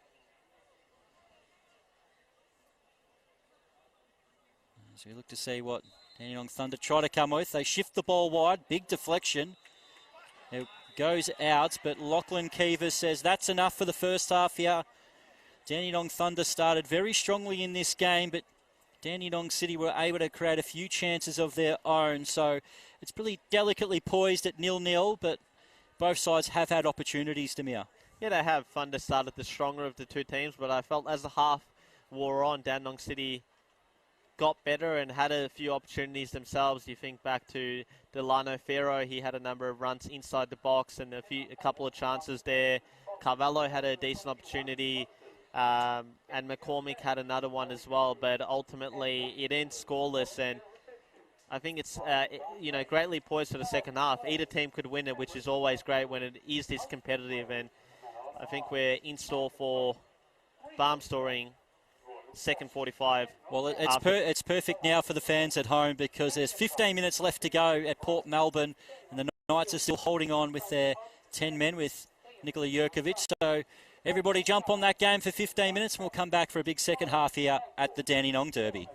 So we look to see what Dandenong Thunder try to come with. They shift the ball wide, big deflection. It goes out, but Lachlan Keevers says that's enough for the first half here. Dandenong Thunder started very strongly in this game, but Dandenong City were able to create a few chances of their own. So it's pretty delicately poised at 0-0, but both sides have had opportunities, Demir. Yeah, they have. Thunder started the stronger of the two teams, but I felt as the half wore on, Dandenong City got better and had a few opportunities themselves. You think back to Delano Ferro, he had a number of runs inside the box and a couple of chances there. Carvalho had a decent opportunity, and McCormick had another one as well, but ultimately it ends scoreless, and I think it's you know, greatly poised for the second half. Either team could win it, which is always great when it is this competitive, and I think we're in store for barnstorming second 45. Well, it's perfect now for the fans at home because there's 15 minutes left to go at Port Melbourne, and the Knights are still holding on with their 10 men with Nikola Jurkovic. So everybody jump on that game for 15 minutes, and we'll come back for a big second half here at the Dandenong Derby.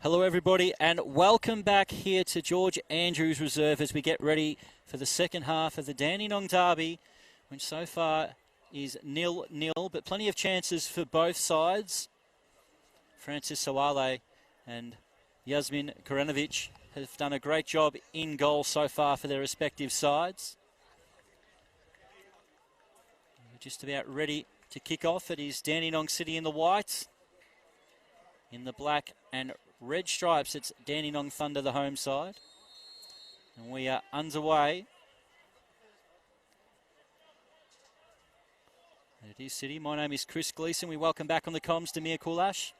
Hello everybody and welcome back here to George Andrews Reserve as we get ready for the second half of the Dandenong Derby, which so far is 0-0, but plenty of chances for both sides. Francis Sawale and Yasmin Koranovic have done a great job in goal so far for their respective sides. We're just about ready to kick off. It is Dandenong City in the white. In the black and red stripes, it's Dandenong Thunder, the home side. And we are underway. It is City. My name is Chris Gleeson. We welcome back on the comms Demir Kulash.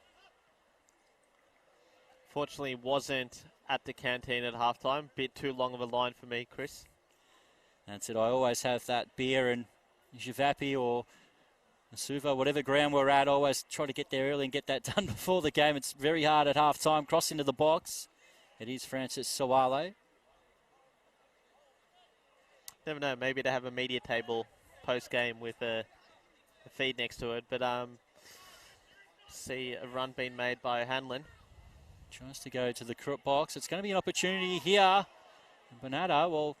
Fortunately, wasn't at the canteen at halftime. Bit too long of a line for me, Chris. That's it. I always have that beer and Javapi or Suva, whatever ground we're at. I always try to get there early and get that done before the game. It's very hard at halftime. Cross into the box. It is Francis Sawale. Never know. Maybe to have a media table post-game with a feed next to it. But see a run being made by Hanlon. Tries to go to the box. It's going to be an opportunity here. Bonata, well,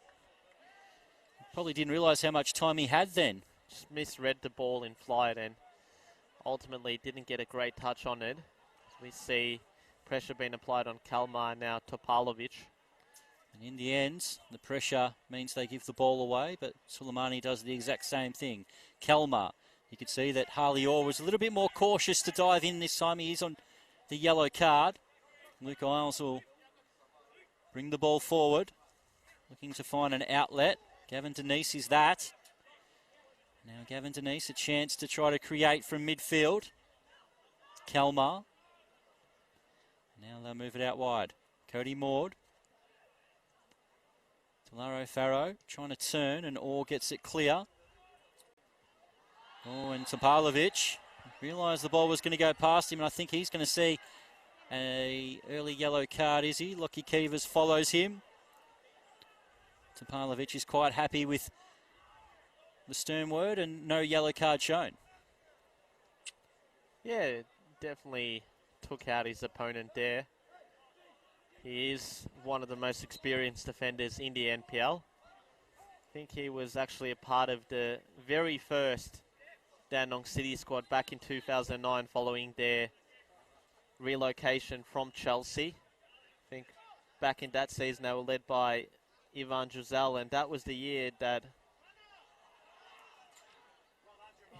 probably didn't realise how much time he had then. Just misread the ball in flight and ultimately didn't get a great touch on it. We see pressure being applied on Kalmar, now Topalovic. And in the end, the pressure means they give the ball away, but Suleimani does the exact same thing. Kalmar, you could see that Harley Orr was a little bit more cautious to dive in this time. He is on the yellow card. Luke Isles will bring the ball forward, looking to find an outlet. Gavin Denise is that. Now Gavin Denise, a chance to try to create from midfield. Kalmar. Now they'll move it out wide. Cody Maud. Delaro Farrow trying to turn and Orr gets it clear. Oh, and Topalovic realised the ball was going to go past him, and I think he's going to see a early yellow card, is he? Lockie Keevers follows him. Topalovic is quite happy with the stern word and no yellow card shown. Yeah, definitely took out his opponent there. He is one of the most experienced defenders in the NPL. I think he was actually a part of the very first Dandenong City squad back in 2009 following their relocation from Chelsea. I think back in that season they were led by Ivan Giselle, and that was the year that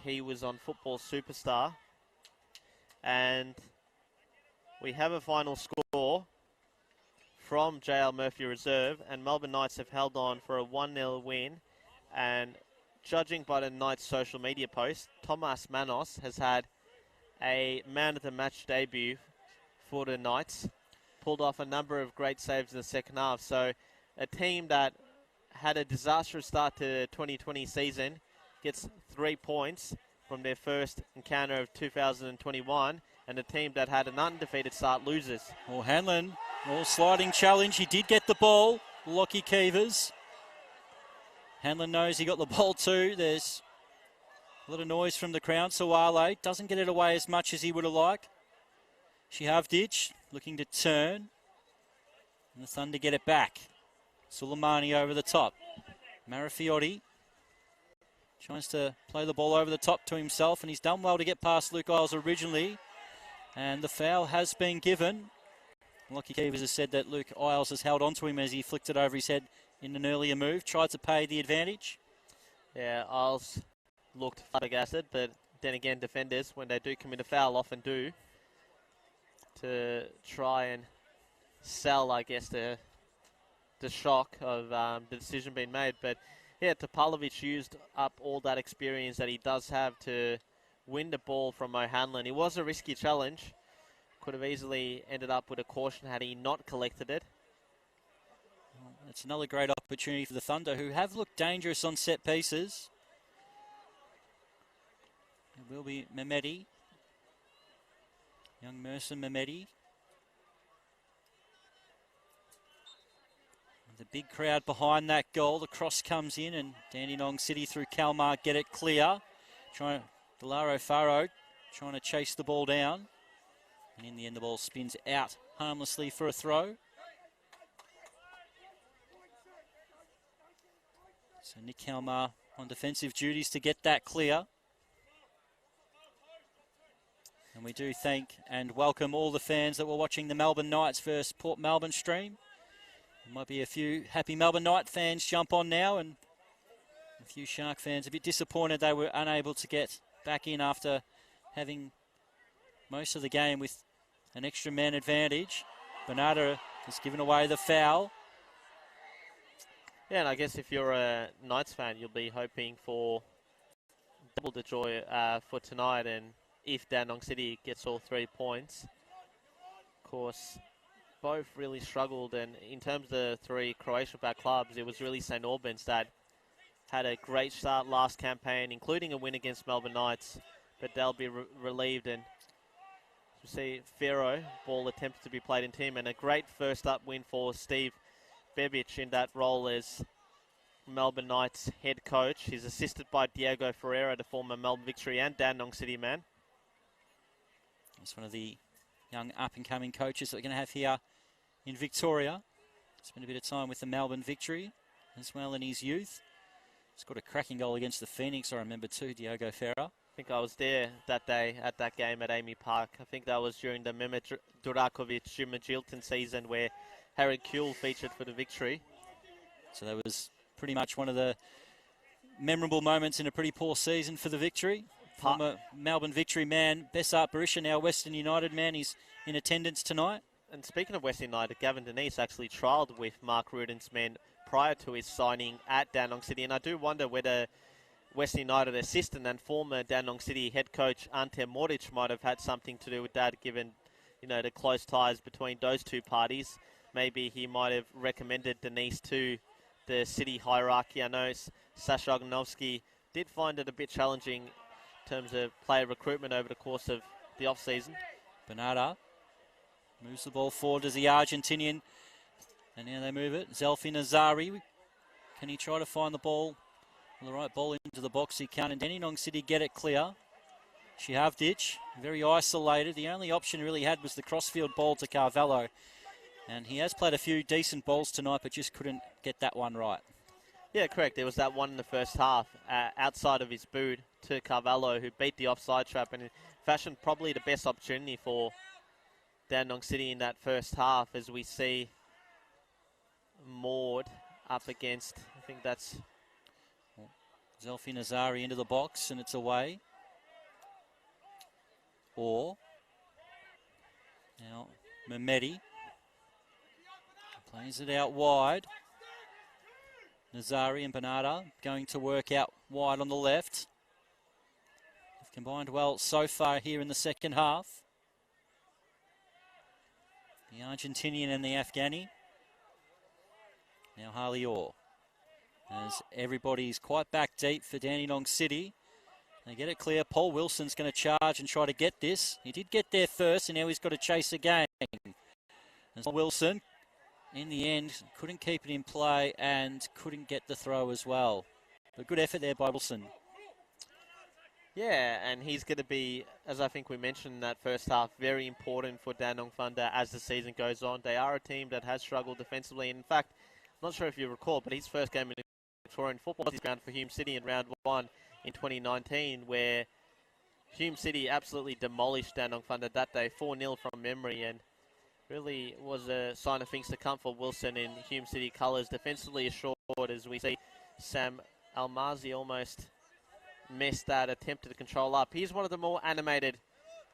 he was on Football Superstar. And we have a final score from JL Murphy Reserve, and Melbourne Knights have held on for a 1-0 win. And judging by the Knights social media post, Tomas Manos has had a man of the match debut for the Knights. Pulled off a number of great saves in the second half. So a team that had a disastrous start to the 2020 season gets 3 points from their first encounter of 2021, and a team that had an undefeated start loses. Well, Hanlon, sliding challenge. He did get the ball. Lockie Keevers. Hanlon knows he got the ball too. There's a lot of noise from the crowd. Sawale doesn't get it away as much as he would have liked. Shihavdic looking to turn. And the Thunder get it back. Suleimani over the top. Marafiotti tries to play the ball over the top to himself, and he's done well to get past Luke Isles originally. And the foul has been given. Lockie Keevers has said that Luke Isles has held onto him as he flicked it over his head in an earlier move. Tried to pay the advantage. Yeah, Isles looked flabbergasted, but then again, defenders, when they do commit a foul, often do to try and sell, I guess, the shock of the decision being made. But yeah, Topalovic used up all that experience that he does have to win the ball from O'Hanlon. It was a risky challenge. Could have easily ended up with a caution had he not collected it. Well, it's another great opportunity for the Thunder, who have looked dangerous on set pieces. It will be Mehmedi. Young Mercer Mehmedi. The big crowd behind that goal. The cross comes in and Dandenong City through Kalmar get it clear. Delaro Farrow trying to chase the ball down. And in the end, the ball spins out harmlessly for a throw. So Nick Helmer on defensive duties to get that clear. And we do thank and welcome all the fans that were watching the Melbourne Knights versus Port Melbourne stream. There might be a few happy Melbourne Knight fans jump on now, and a few Shark fans a bit disappointed they were unable to get back in after having most of the game with an extra man advantage. Bernardo has given away the foul. Yeah, and I guess if you're a Knights fan, you'll be hoping for double the joy for tonight, and if Dandenong City gets all 3 points. Of course, both really struggled, and in terms of the three Croatian-backed clubs, it was really St Albans that had a great start last campaign, including a win against Melbourne Knights, but they'll be relieved. And you see Fero, ball attempted to be played in team, and a great first up win for Steve Bebic in that role as Melbourne Knights head coach. He's assisted by Diego Ferreira, the former Melbourne Victory and Dandenong City man. It's one of the young up-and-coming coaches that we're going to have here in Victoria. Spent a bit of time with the Melbourne Victory as well in his youth. He's got a cracking goal against the Phoenix, I remember too, Diego Ferreira. I think I was there that day at that game at Amy Park. I think that was during the Mehmet Durakovic, Juma Jilton season where Harry Kuehl featured for the Victory. So that was pretty much one of the memorable moments in a pretty poor season for the Victory. Former Melbourne Victory man, Bessart Barisha, now Western United man, he's in attendance tonight. And speaking of Western United, Gavin Denise actually trialled with Mark Ruden's men prior to his signing at Dandenong City. And I do wonder whether Western United assistant and former Dandenong City head coach Ante Moric might have had something to do with that, given, you know, the close ties between those two parties. Maybe he might have recommended Denise to the City hierarchy. I know Sasha Ognovsky did find it a bit challenging in terms of player recruitment over the course of the off-season. Bernardo moves the ball forward as the Argentinian, and now they move it. Zelfi Nazari, can he try to find the ball, the right ball into the box? He can, and Dandenong City get it clear. Shihavdic, very isolated. The only option he really had was the crossfield ball to Carvalho, and he has played a few decent balls tonight, but just couldn't get that one right. Yeah, correct. There was that one in the first half outside of his boot to Carvalho, who beat the offside trap and fashioned probably the best opportunity for Dandenong City in that first half, as we see Maud up against, I think that's Zelfi Nazari into the box, and it's away. Or now Mehmeti plays it out wide. Nazari and Bernardo going to work out wide on the left. They've combined well so far here in the second half. The Argentinian and the Afghani. Now Harley Orr. As everybody's quite back deep for Dandenong City. They get it clear. Paul Wilson's going to charge and try to get this. He did get there first, and now he's got to chase again. As Wilson, in the end, couldn't keep it in play and couldn't get the throw as well. But good effort there by Wilson. Yeah, and he's going to be, as I think we mentioned in that first half, very important for Dandenong Thunder as the season goes on. They are a team that has struggled defensively. In fact, I'm not sure if you recall, but his first game in Victorian football was ground for Hume City in round 1 in 2019, where Hume City absolutely demolished Dandenong Thunder that day, 4-0 from memory, and really was a sign of things to come for Wilson in Hume City colours. Defensively assured, as we see Sam Almazi almost missed that, attempted to control up. He's one of the more animated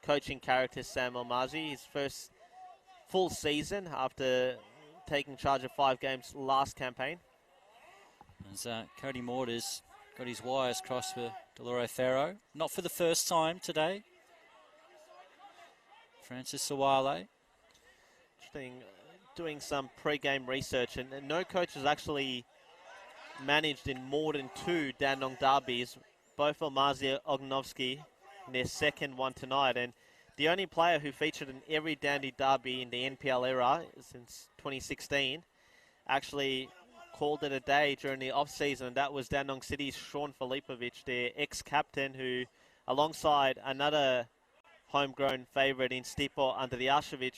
coaching characters, Sam Almazi. His first full season after taking charge of 5 games last campaign. As Cody Maud has got his wires crossed for Deloro Ferro. Not for the first time today. Francis Sawale. Doing some pre-game research, and no coach has actually managed in more than 2 Dandenong derbies, both Almazi Ognovsky in their second one tonight, and the only player who featured in every Dandy derby in the NPL era since 2016 actually called it a day during the off-season, and that was Dandenong City's Sean Filipovic, their ex-captain, who, alongside another homegrown favourite in Stipo Andrijašević,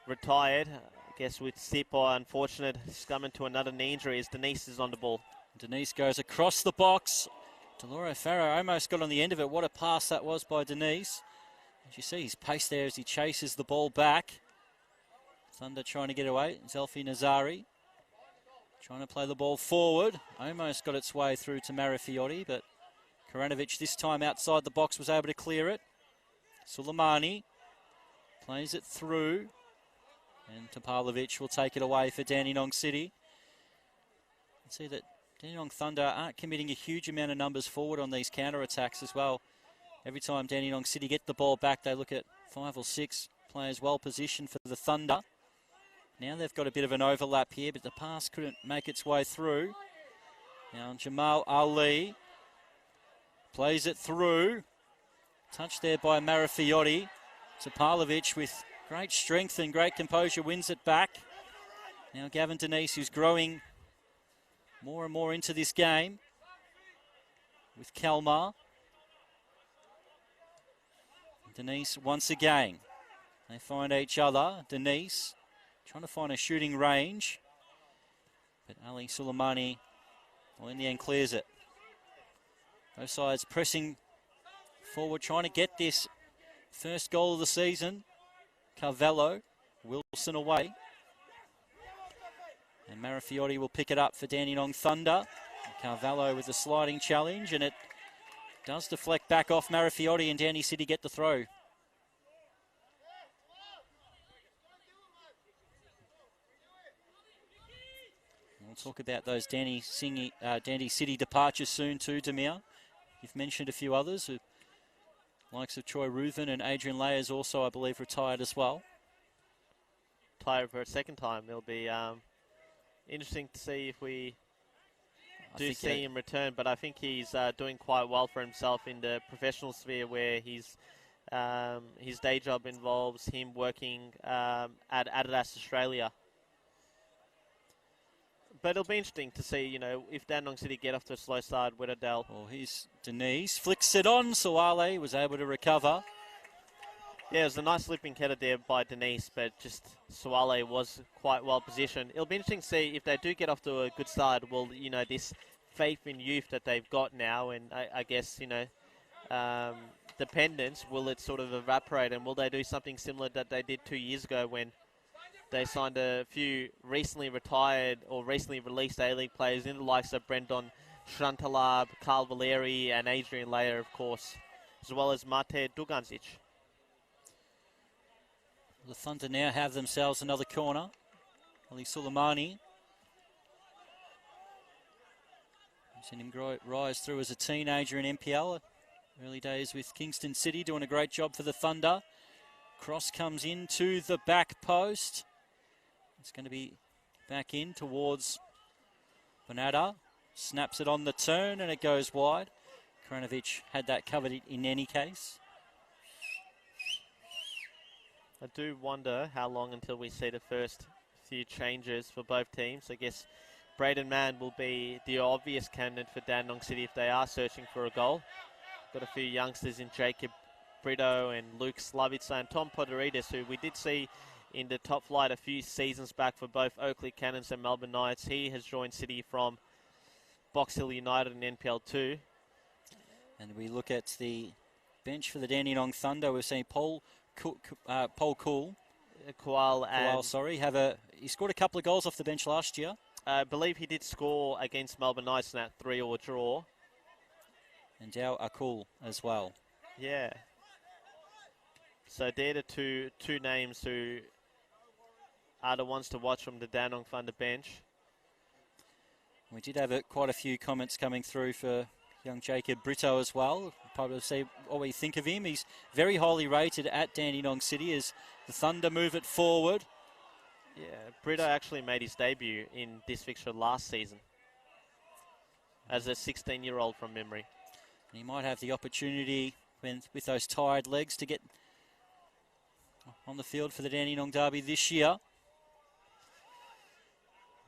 retired. I guess with Sipo, unfortunate, he's coming to another knee injury as Denise is on the ball. Denise goes across the box. Deloro Farrow almost got on the end of it. What a pass that was by Denise. As you see his pace there as he chases the ball back. Thunder trying to get away. Zelfi Nazari trying to play the ball forward. Almost got its way through to Marifiotti, but Karanovic this time outside the box was able to clear it. Suleimani plays it through. And Topalovic will take it away for Dandenong City. You can see that Dandenong Thunder aren't committing a huge amount of numbers forward on these counter-attacks as well. Every time Dandenong City get the ball back, they look at 5 or 6 players well positioned for the Thunder. Now they've got a bit of an overlap here, but the pass couldn't make its way through. Now Jamal Ali plays it through. Touched there by Marifiotti. Topalovic with great strength and great composure wins it back. Now Gavin Denise, who's growing more and more into this game with Kalmar. Denise once again. They find each other. Denise trying to find a shooting range. But Ali Suleimani, well, in the end, clears it. Both sides pressing forward, trying to get this first goal of the season. Carvello, Wilson away. And Marifiotti will pick it up for Dandenong Thunder. Carvello with a sliding challenge, and it does deflect back off Marifiotti, and Danny City get the throw. We'll talk about those Dandy City departures soon too, Demir. You've mentioned a few others, who, likes of Troy Reuven and Adrian Layers also, I believe, retired as well. Retired for a second time. It'll be interesting to see if we do see him return, but I think he's doing quite well for himself in the professional sphere, where his day job involves him working at Adidas Australia. But it'll be interesting to see, you know, if Dandenong City get off to a slow start, Wetterdale. Well, here's Denise, flicks it on, Suale was able to recover. Yeah, it was a nice slipping header there by Denise, but just Suale was quite well positioned. It'll be interesting to see if they do get off to a good start. Will, you know, this faith in youth that they've got now, and I guess, you know, dependence, will it sort of evaporate, and will they do something similar that they did 2 years ago when they signed a few recently retired or recently released A-League players in the likes of Brendan Shantalab, Carl Valeri, and Adrian Layer, of course, as well as Mate Duganzic. The Thunder now have themselves another corner. Ali Suleimani. We've seen him rise through as a teenager in NPL. Early days with Kingston City, doing a great job for the Thunder. Cross comes into the back post. It's going to be back in towards Bonata. Snaps it on the turn and it goes wide. Karanovic had that covered in any case. I do wonder how long until we see the first few changes for both teams. I guess Braden Mann will be the obvious candidate for Dandenong City if they are searching for a goal. Got a few youngsters in Jacob Brito and Luke Slavica and Tom Podorides, who we did see in the top flight a few seasons back for both Oakley Cannons and Melbourne Knights. He has joined City from Box Hill United in NPL 2. And we look at the bench for the Dandenong Thunder. We've seen Paul Cool, he scored a couple of goals off the bench last year. I believe he did score against Melbourne Knights in that 3-3 draw. And Dao Akul as well. Yeah. So they're the two names who are the ones to watch from the Dandenong Thunder bench. We did have quite a few comments coming through for young Jacob Brito as well. Probably see what we think of him. He's very highly rated at Dandenong City as the Thunder move it forward. Yeah, Brito actually made his debut in this fixture last season as a 16-year-old from memory. And he might have the opportunity with those tired legs to get on the field for the Dandenong Derby this year.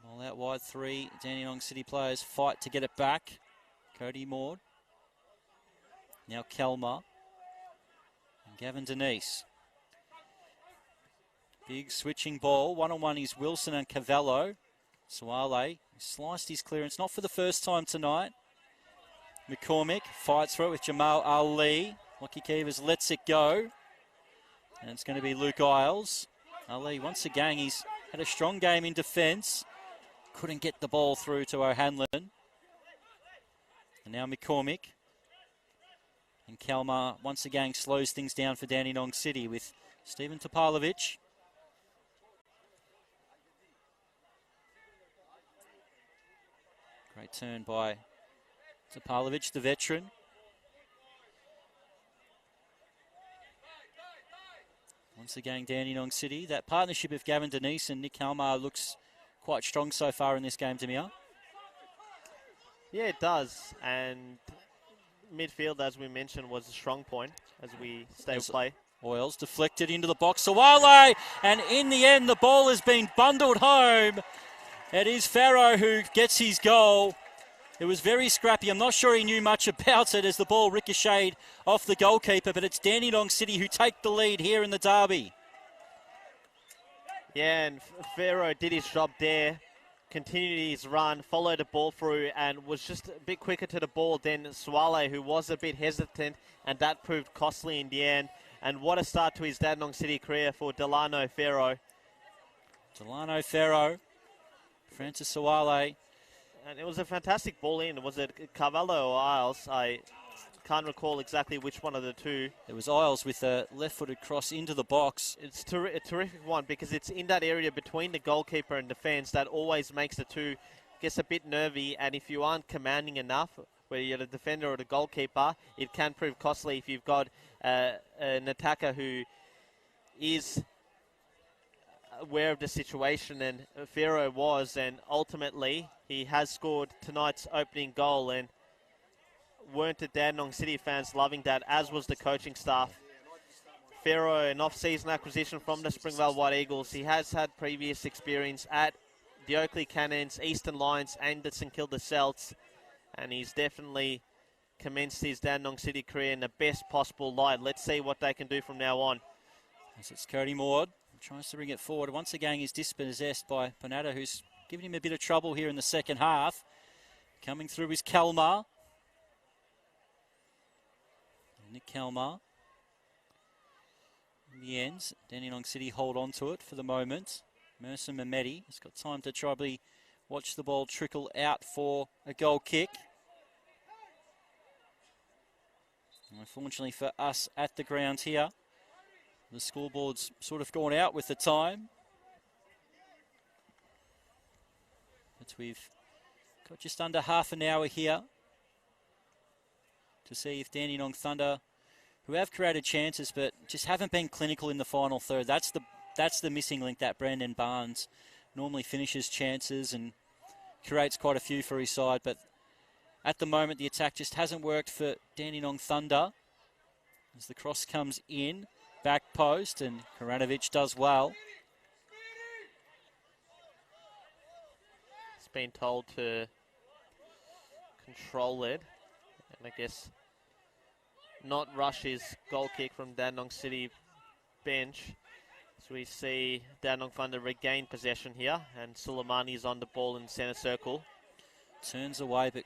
All out wide three, Dandenong City players fight to get it back. Cody Maud. Now Kelma. And Gavin Denise. Big switching ball. One-on-one is Wilson and Cavallo. Suale sliced his clearance, not for the first time tonight. McCormick fights for it with Jamal Ali. Lockie Keevers lets it go. And it's going to be Luke Isles. Ali, once again, he's had a strong game in defence. Couldn't get the ball through to O'Hanlon. And now McCormick. And Kalmar once again slows things down for Dandenong City with Stephen Topalovic. Great turn by Topalovic, the veteran. Once again, Dandenong City. That partnership of Gavin Denise and Nick Kalmar looks quite strong so far in this game, Demir. Yeah, it does. And midfield, as we mentioned, was a strong point as we stay with play. Oils deflected into the box. Suale, and in the end, the ball has been bundled home. It is Farrow who gets his goal. It was very scrappy. I'm not sure he knew much about it as the ball ricocheted off the goalkeeper, but it's Dandenong City who take the lead here in the derby. Yeah, and Farrow did his job there, continued his run, followed the ball through, and was just a bit quicker to the ball than Suale, who was a bit hesitant, and that proved costly in the end. And what a start to his Dandenong City career for Delano Farrow. Delano Farrow, Francis Suale. And it was a fantastic ball in. Was it Cavallo or Isles? I can't recall exactly which one of the two. It was Isles with a left-footed cross into the box. It's a terrific one because it's in that area between the goalkeeper and defence that always makes the two, I guess, a bit nervy. And if you aren't commanding enough, whether you're the defender or the goalkeeper, it can prove costly if you've got an attacker who is aware of the situation, and Farrow was, and ultimately he has scored tonight's opening goal, and weren't the Dandenong City fans loving that, as was the coaching staff. Farrow, an off-season acquisition from the Springvale White Eagles. He has had previous experience at the Oakley Cannons, Eastern Lions and the St Kilda Celts, and he's definitely commenced his Dandenong City career in the best possible light. Let's see what they can do from now on. As it's Cody Maud. Tries to bring it forward. Once again, he's dispossessed by Panetta, who's given him a bit of trouble here in the second half. Coming through is Kalmar. Nick Kalmar. In the end, Dandenong City hold on to it for the moment. Mercer Mehmeti has got time to probably watch the ball trickle out for a goal kick. Unfortunately for us at the ground here, the scoreboard's sort of gone out with the time. But we've got just under half an hour here to see if Dandenong Thunder, who have created chances but just haven't been clinical in the final third. That's the missing link, that Brandon Barnes normally finishes chances and creates quite a few for his side. But at the moment, the attack just hasn't worked for Dandenong Thunder. As the cross comes in. Back post, and Karanovic does well. He's been told to control it, and I guess not rush his goal kick from Dandenong City bench. So we see Dandenong Thunder regain possession here, and Suleimani is on the ball in centre circle. Turns away, but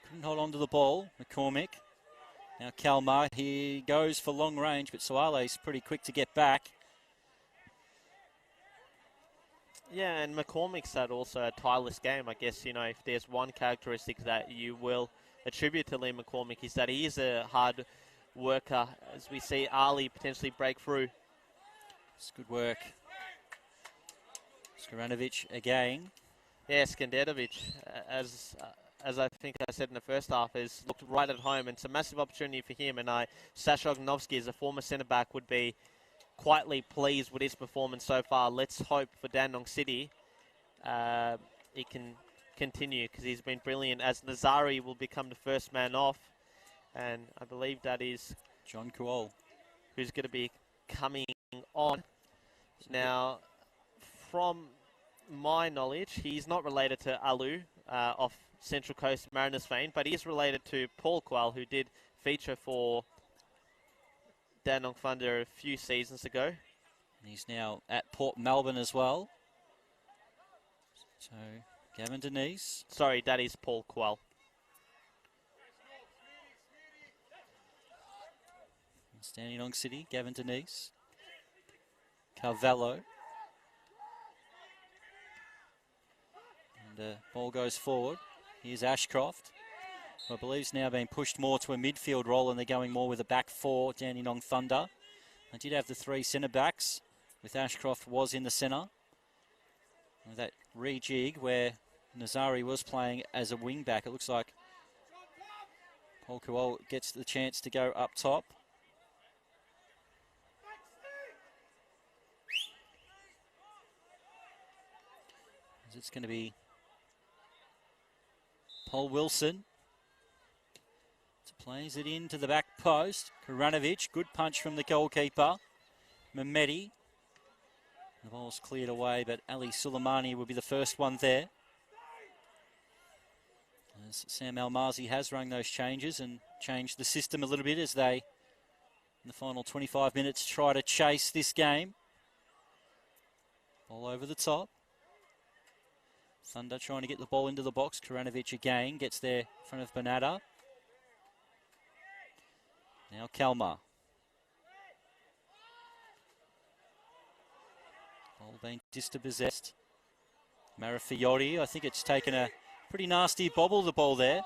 couldn't hold on to the ball. McCormick. Now Kalmar, he goes for long range, but Suale's pretty quick to get back. Yeah, and McCormick's had also a tireless game. I guess, you know, if there's one characteristic that you will attribute to Liam McCormick is that he is a hard worker, as we see Ali potentially break through. It's good work. Skoranovic again. Yeah, Skanderovic, as I think I said in the first half, has looked right at home, and it's a massive opportunity for him. And Sasha Ognovsky, as a former centre-back, would be quietly pleased with his performance so far. Let's hope for Dandenong City he can continue, because he's been brilliant, as Nazari will become the first man off. And I believe that is John Kuol, who's going to be coming on. Now, from my knowledge, he's not related to Alu off Central Coast Mariners fame, but he is related to Paul Kuol, who did feature for Dandenong Thunder a few seasons ago. And he's now at Port Melbourne as well. So, Gavin Denise. Sorry, that is Paul Quell. Dandenong City, Gavin Denise. Carvalho. And the ball goes forward. Here's Ashcroft, who I believe is now being pushed more to a midfield role, and they're going more with a back four, Dandenong Thunder. They did have the three centre backs, with Ashcroft was in the centre. With that rejig where Nazari was playing as a wing back, it looks like Paul Kuol gets the chance to go up top. It's going to be Paul Wilson. Plays it into the back post. Karanovic, good punch from the goalkeeper. Mehmeti. The ball's cleared away, but Ali Suleimani will be the first one there. As Sam Almazi has rung those changes and changed the system a little bit as they, in the final 25 minutes, try to chase this game. Ball over the top. Thunder trying to get the ball into the box. Karanovic again gets there in front of Bernada. Now Kalmar. Ball being dispossessed. Marafiori, I think it's taken a pretty nasty bobble, the ball there.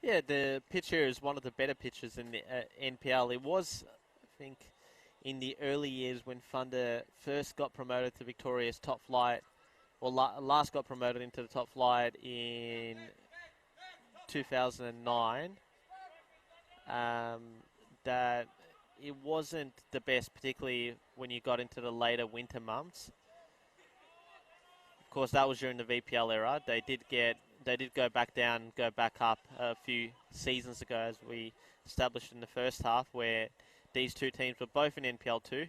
Yeah, the pitch here is one of the better pitches in the NPL. It was, I think, in the early years when Thunder first got promoted to Victoria's top flight, or last got promoted into the top flight in 2009. That it wasn't the best, particularly when you got into the later winter months. Of course, that was during the VPL era. They did go back down, go back up a few seasons ago, as we established in the first half, where these two teams were both in NPL 2.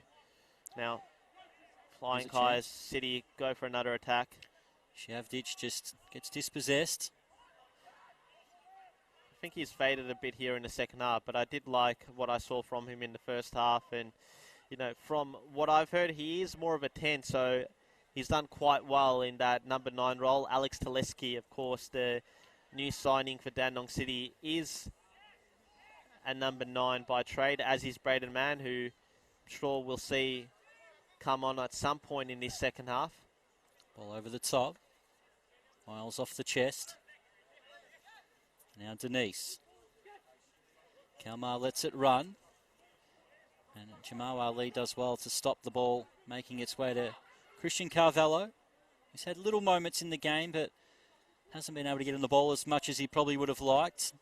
Now, Flying Kais City go for another attack. Shavdic just gets dispossessed. I think he's faded a bit here in the second half, but I did like what I saw from him in the first half. And, you know, from what I've heard, he is more of a 10, so he's done quite well in that number 9 role. Alex Teleski, of course, the new signing for Dandenong City, is a number 9 by trade, as is Braden Mann, who I'm sure we'll see come on at some point in this second half. Ball over the top. Miles off the chest. Now Denise. Kalmar lets it run. And Jamal Ali does well to stop the ball, making its way to Christian Carvalho. He's had little moments in the game, but hasn't been able to get on the ball as much as he probably would have liked.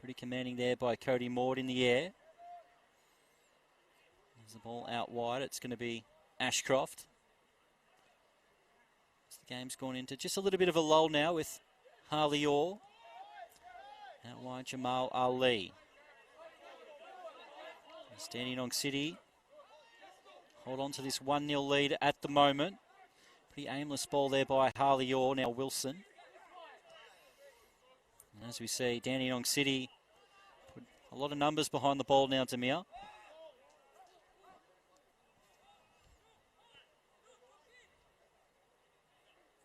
Pretty commanding there by Cody Maud in the air. There's the ball out wide. It's going to be Ashcroft. As the game's gone into just a little bit of a lull now with Harley Orr. Out wide, Jamal Ali. Dandenong City hold on to this 1-0 lead at the moment. Pretty aimless ball there by Harley Orr. Now Wilson. And as we see, Dandenong City put a lot of numbers behind the ball now, Demir.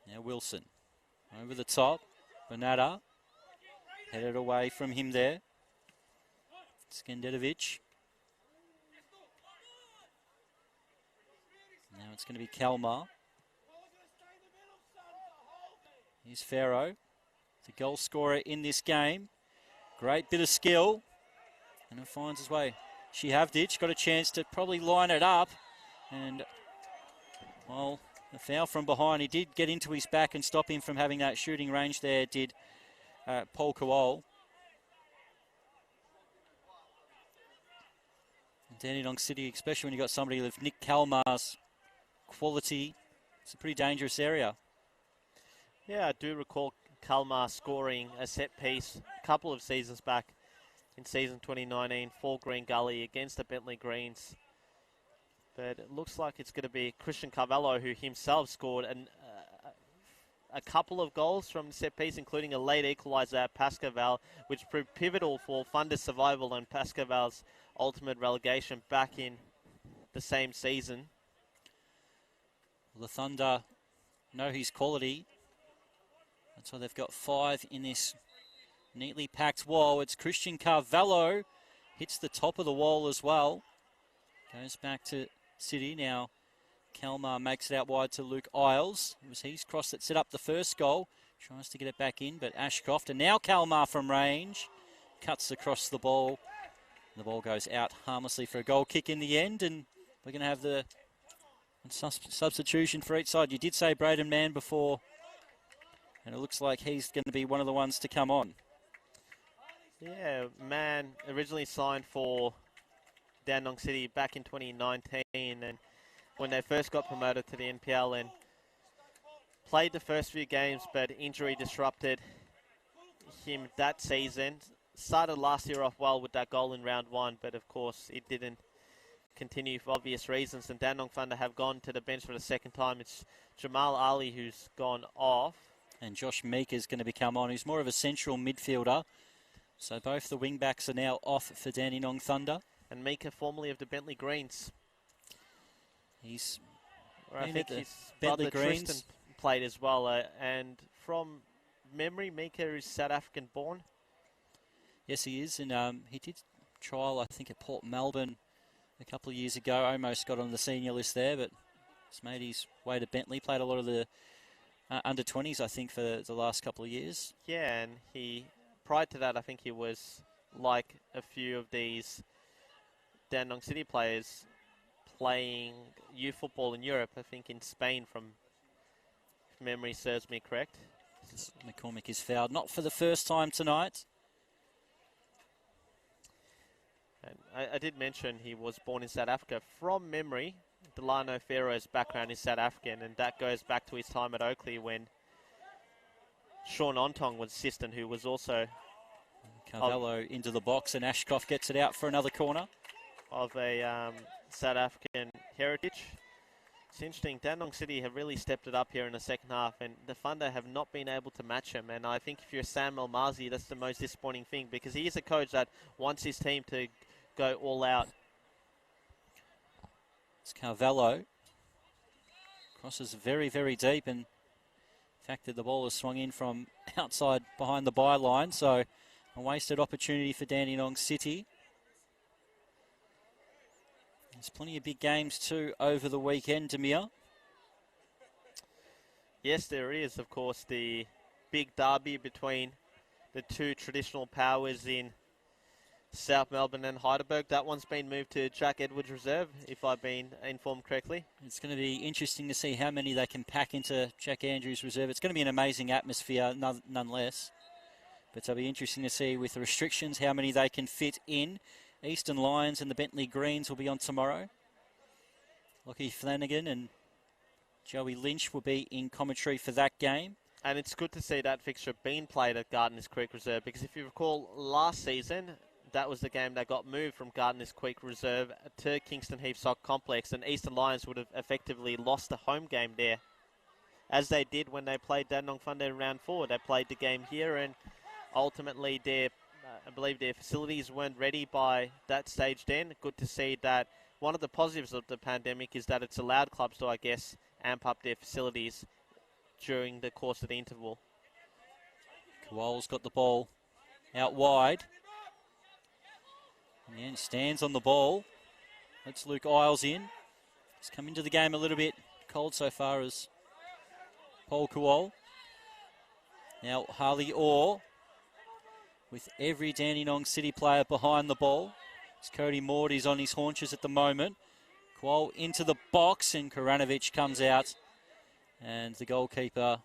Now Wilson. Over the top. Bernada. Headed away from him there. Skenderovic. Now it's going to be Kalmar. Here's Farrow, the goal scorer in this game. Great bit of skill. And it finds his way. Shihavdic got a chance to probably line it up. And, well, the foul from behind. He did get into his back and stop him from having that shooting range there, did Paul Kuol. Dandenong City, especially when you've got somebody with Nick Kalmar's quality, it's a pretty dangerous area. Yeah, I do recall Kalmar scoring a set piece a couple of seasons back in season 2019 for Green Gully against the Bentley Greens. But it looks like it's going to be Christian Carvalho, who himself scored a couple of goals from the set piece, including a late equalizer at Pascaval, which proved pivotal for Thunder's survival and Pascaval's ultimate relegation back in the same season. The Thunder know his quality. That's why they've got 5 in this neatly packed wall. It's Christian Carvalho. Hits the top of the wall as well. Goes back to City. Now Kalmar makes it out wide to Luke Isles. It was his cross that set up the first goal. Tries to get it back in, but Ashcroft. And now Kalmar from range. Cuts across the ball. The ball goes out harmlessly for a goal kick in the end. And we're going to have the substitution for each side. You did say Braden Mann before. And it looks like he's going to be one of the ones to come on. Yeah, Mann originally signed for Dandenong City back in 2019, and when they first got promoted to the NPL, and played the first few games, but injury disrupted him that season. Started last year off well with that goal in round 1, but of course it didn't continue for obvious reasons, and Dandenong Thunder have gone to the bench for the second time. It's Jamal Ali who's gone off. And Josh Meek is going to become on, who's more of a central midfielder. So both the wing-backs are now off for Dandenong Thunder. And Mika, formerly of the Bentley Greens. I think his brother Tristan played as well. And from memory, Mika is South African born. Yes, he is. And he did trial, I think, at Port Melbourne a couple of years ago. Almost got on the senior list there, but he's made his way to Bentley. Played a lot of the under-20s, I think, for the last couple of years. Yeah, and prior to that, I think he was like a few of these Dandenong City players playing youth football in Europe, I think in Spain, from if memory serves me correct. McCormick is fouled, not for the first time tonight. And I did mention he was born in South Africa. From memory, Delano Ferro's background is South African, and that goes back to his time at Oakley when Sean Ontong was assistant, who was also Carvalho into the box, and Ashcroft gets it out for another corner. Of a South African heritage. It's interesting, Dandenong City have really stepped it up here in the second half, and the Thunder have not been able to match him. And I think if you're Sam Elmazi, that's the most disappointing thing, because he is a coach that wants his team to go all out. It's Carvalho. Crosses very, very deep, and the fact that the ball is swung in from outside behind the byline, so a wasted opportunity for Dandenong City. There's plenty of big games too over the weekend, Demir. Yes, there is, of course, the big derby between the two traditional powers in South Melbourne and Heidelberg. That one's been moved to Jack Edwards Reserve, if I've been informed correctly. It's going to be interesting to see how many they can pack into Jack Andrews Reserve. It's going to be an amazing atmosphere, nonetheless. But it'll be interesting to see with the restrictions how many they can fit in. Eastern Lions and the Bentley Greens will be on tomorrow. Lockie Flanagan and Joey Lynch will be in commentary for that game. And it's good to see that fixture being played at Gardeners Creek Reserve, because if you recall last season, that was the game that got moved from Gardeners Creek Reserve to Kingston Heath Soccer Complex, and Eastern Lions would have effectively lost the home game there, as they did when they played Dandenong Thunder in round 4. They played the game here, and ultimately I believe their facilities weren't ready by that stage then. Good to see that. One of the positives of the pandemic is that it's allowed clubs to, I guess, amp up their facilities during the course of the interval. Kowal's got the ball out wide. And stands on the ball. That's Luke Isles in. He's come into the game a little bit cold so far as Paul Kowal. Now Harley Orr with every Dandenong City player behind the ball. It's Cody Maud, he's on his haunches at the moment. Kowal into the box, and Koranovic comes out. And the goalkeeper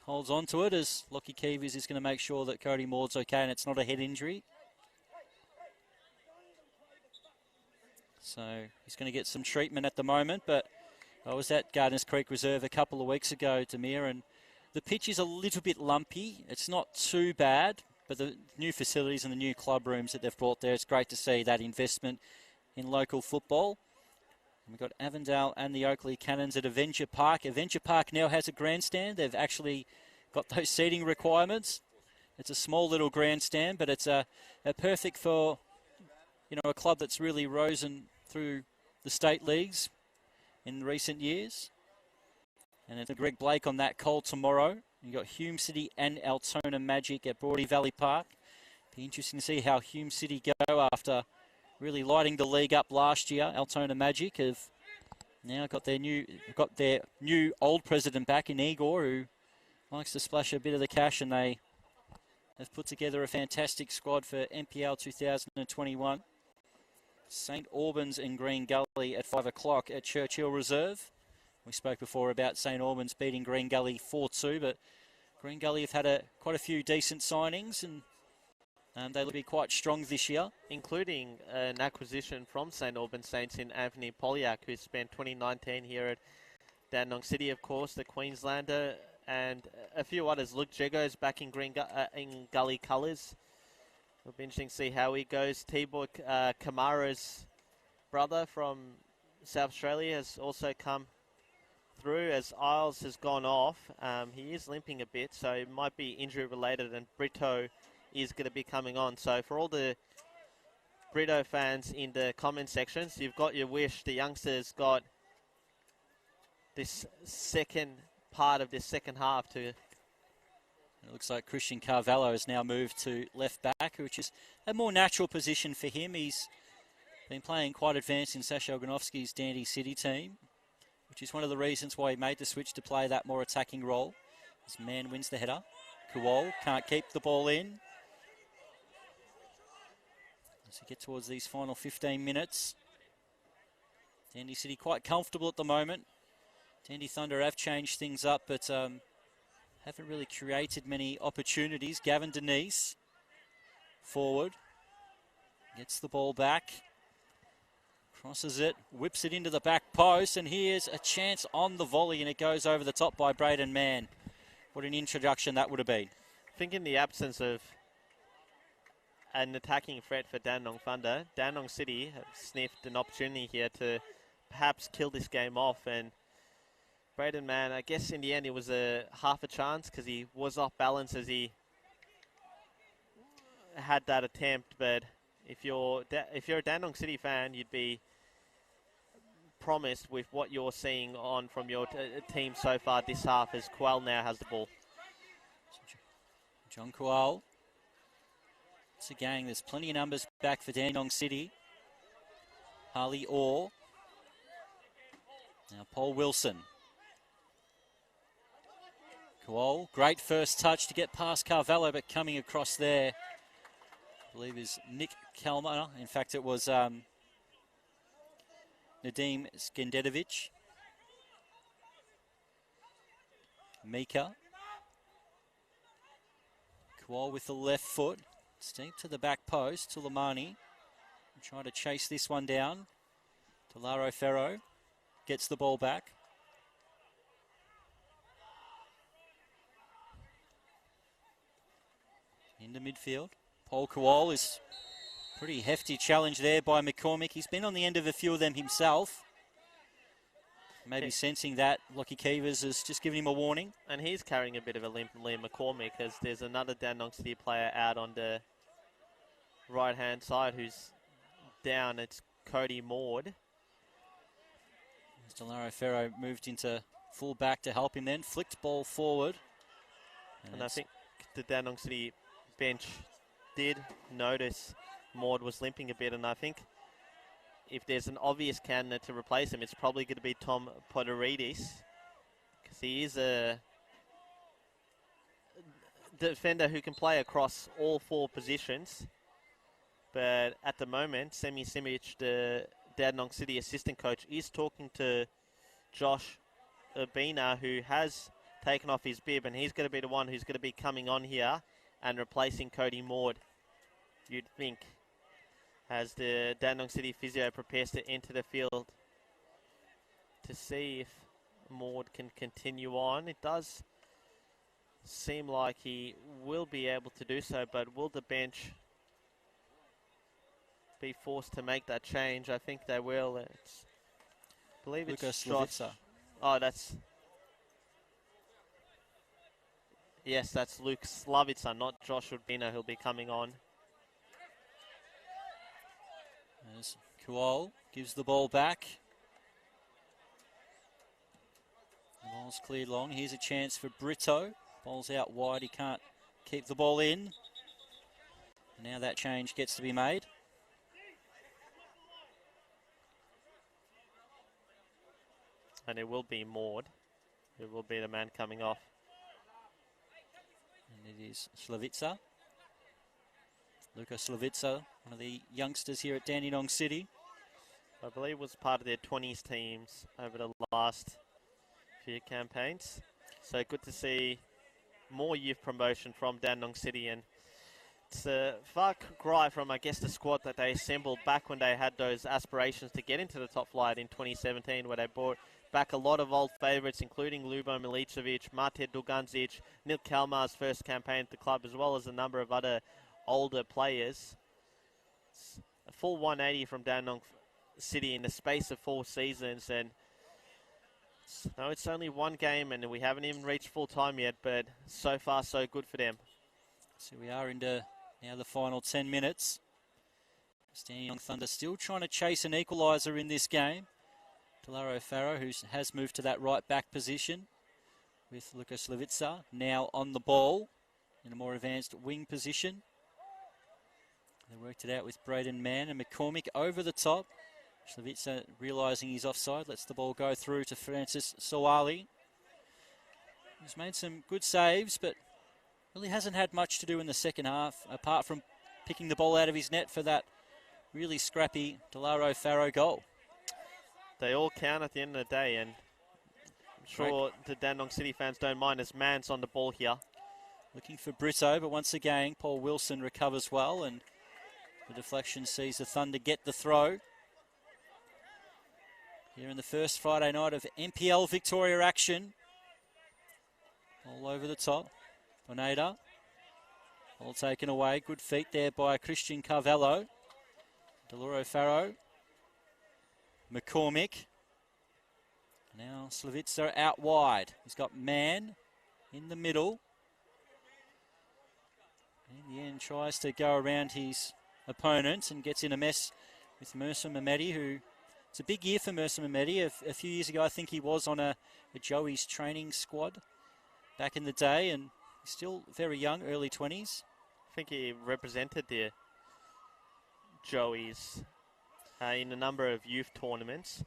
holds on to it as Lockie Keevers is going to make sure that Cody Maud's okay and it's not a head injury. So he's going to get some treatment at the moment, but I was at Gardeners Creek Reserve a couple of weeks ago, Demir, and the pitch is a little bit lumpy. It's not too bad, but the new facilities and the new club rooms that they've brought there, it's great to see that investment in local football. And we've got Avondale and the Oakley Cannons at Avenger Park. Avenger Park now has a grandstand. They've actually got those seating requirements. It's a small little grandstand, but it's a perfect for, you know, a club that's really risen through the state leagues in recent years. And it's Greg Blake on that call tomorrow. You've got Hume City and Altona Magic at Broady Valley Park. Be interesting to see how Hume City go after really lighting the league up last year. Altona Magic have now got their new old president back in Igor, who likes to splash a bit of the cash, and they have put together a fantastic squad for NPL 2021. St Albans and Green Gully at 5 o'clock at Churchill Reserve. We spoke before about St Albans beating Green Gully 4-2, but Green Gully have had quite a few decent signings, and they'll be quite strong this year. Including an acquisition from St Albans Saints in Anthony Polyak, who spent 2019 here at Dandenong City, of course, the Queenslander, and a few others. Luke Jego's back in in Gully colours. It'll be interesting to see how he goes. T-Boy Kamara's brother from South Australia has also come through as Isles has gone off. He is limping a bit, so it might be injury related, and Brito is going to be coming on. So for all the Brito fans in the comment sections, you've got your wish. The youngsters got this second part of this second half to... It looks like Christian Carvalho has now moved to left back, which is a more natural position for him. He's been playing quite advanced in Sasha Oganovsky's Dandy City team, which is one of the reasons why he made the switch to play that more attacking role. This man wins the header. Kuol can't keep the ball in. As we get towards these final 15 minutes. Dandy City quite comfortable at the moment. Dandy Thunder have changed things up, but haven't really created many opportunities. Gavin Denise, forward, gets the ball back, crosses it, whips it into the back post, and here's a chance on the volley, and it goes over the top by Braden Mann. What an introduction that would have been. I think in the absence of an attacking threat for Dandenong Thunder, Dandenong City have sniffed an opportunity here to perhaps kill this game off, and Braden Mann, I guess in the end it was a half a chance because he was off balance as he had that attempt. But if you're a Dandenong City fan, you'd be promised with what you're seeing on from your team so far this half, as Kual now has the ball. John Kual. Once again, there's plenty of numbers back for Dandenong City. Harley Orr. Now Paul Wilson. Kual, great first touch to get past Carvalho, but coming across there, I believe is Nick Kalmar. In fact, it was Nadim Skendetovic. Mika. Kual with the left foot. Steep to the back post. Tulamani trying to chase this one down. Talaro Ferro gets the ball back. Into midfield. Paul Kual is pretty hefty challenge there by McCormick. He's been on the end of a few of them himself. Maybe sensing that Lockie Keevers has just given him a warning. And he's carrying a bit of a limp, Liam McCormick, as there's another Dandenong City player out on the right-hand side who's down. It's Cody Maud. Delaro Ferro moved into full back to help him then. Flicked ball forward. And I think the Dandenong City bench did notice Maud was limping a bit, and I think if there's an obvious candidate to replace him, it's probably going to be Tom Poteridis, because he is a defender who can play across all four positions. But at the moment, Semi Simic, the Dandenong City assistant coach, is talking to Josh Urbina, who has taken off his bib, and he's going to be the one who's going to be coming on here and replacing Cody Maud, you'd think, as the Dandenong City physio prepares to enter the field to see if Maud can continue on. It does seem like he will be able to do so, but will the bench be forced to make that change? I think they will. I believe it's Josh. Oh, that's... Yes, that's Luke Slavica, not Josh Urbina, who'll be coming on. As Kuol gives the ball back. The ball's cleared long. Here's a chance for Brito. Ball's out wide. He can't keep the ball in. Now that change gets to be made. And it will be Maud. It will be the man coming off. And it is Slavica. Luka Slavica, one of the youngsters here at Dandenong City. I believe was part of their 20s teams over the last few campaigns. So good to see more youth promotion from Dandenong City, and it's a far cry from, I guess, the squad that they assembled back when they had those aspirations to get into the top flight in 2017, where they brought back a lot of old favourites, including Lubo Milicevic, Mate Duganzic, Nil Kalmar's first campaign at the club, as well as a number of other older players. It's a full 180 from Dandenong City in the space of 4 seasons, and no, it's only one game and we haven't even reached full time yet, but so far so good for them. So we are into now the final 10 minutes. Dandenong Thunder still trying to chase an equaliser in this game. Delaro Farrow, who has moved to that right back position with Luka Slavica, now on the ball in a more advanced wing position. They worked it out with Braden Mann and McCormick over the top. Slavica, realising he's offside, lets the ball go through to Francis Sawali. He's made some good saves, but really hasn't had much to do in the second half, apart from picking the ball out of his net for that really scrappy Delaro Farrow goal. They all count at the end of the day, and I'm sure the Dandenong City fans don't mind as Mann's on the ball here. Looking for Brito, but once again, Paul Wilson recovers well, and the deflection sees the Thunder get the throw. Here in the first Friday night of NPL Victoria action. All over the top. Boneda. All taken away. Good feet there by Christian Carvello. Delaro Farrow. McCormick. Now Slavica out wide. He's got Mann in the middle. In the end tries to go around his opponent and gets in a mess with Mercer Mehmeti, who... It's a big year for Mercer Mehmeti. A few years ago, I think he was on a Joey's training squad back in the day, and he's still very young, early 20s. I think he represented the Joey's in a number of youth tournaments.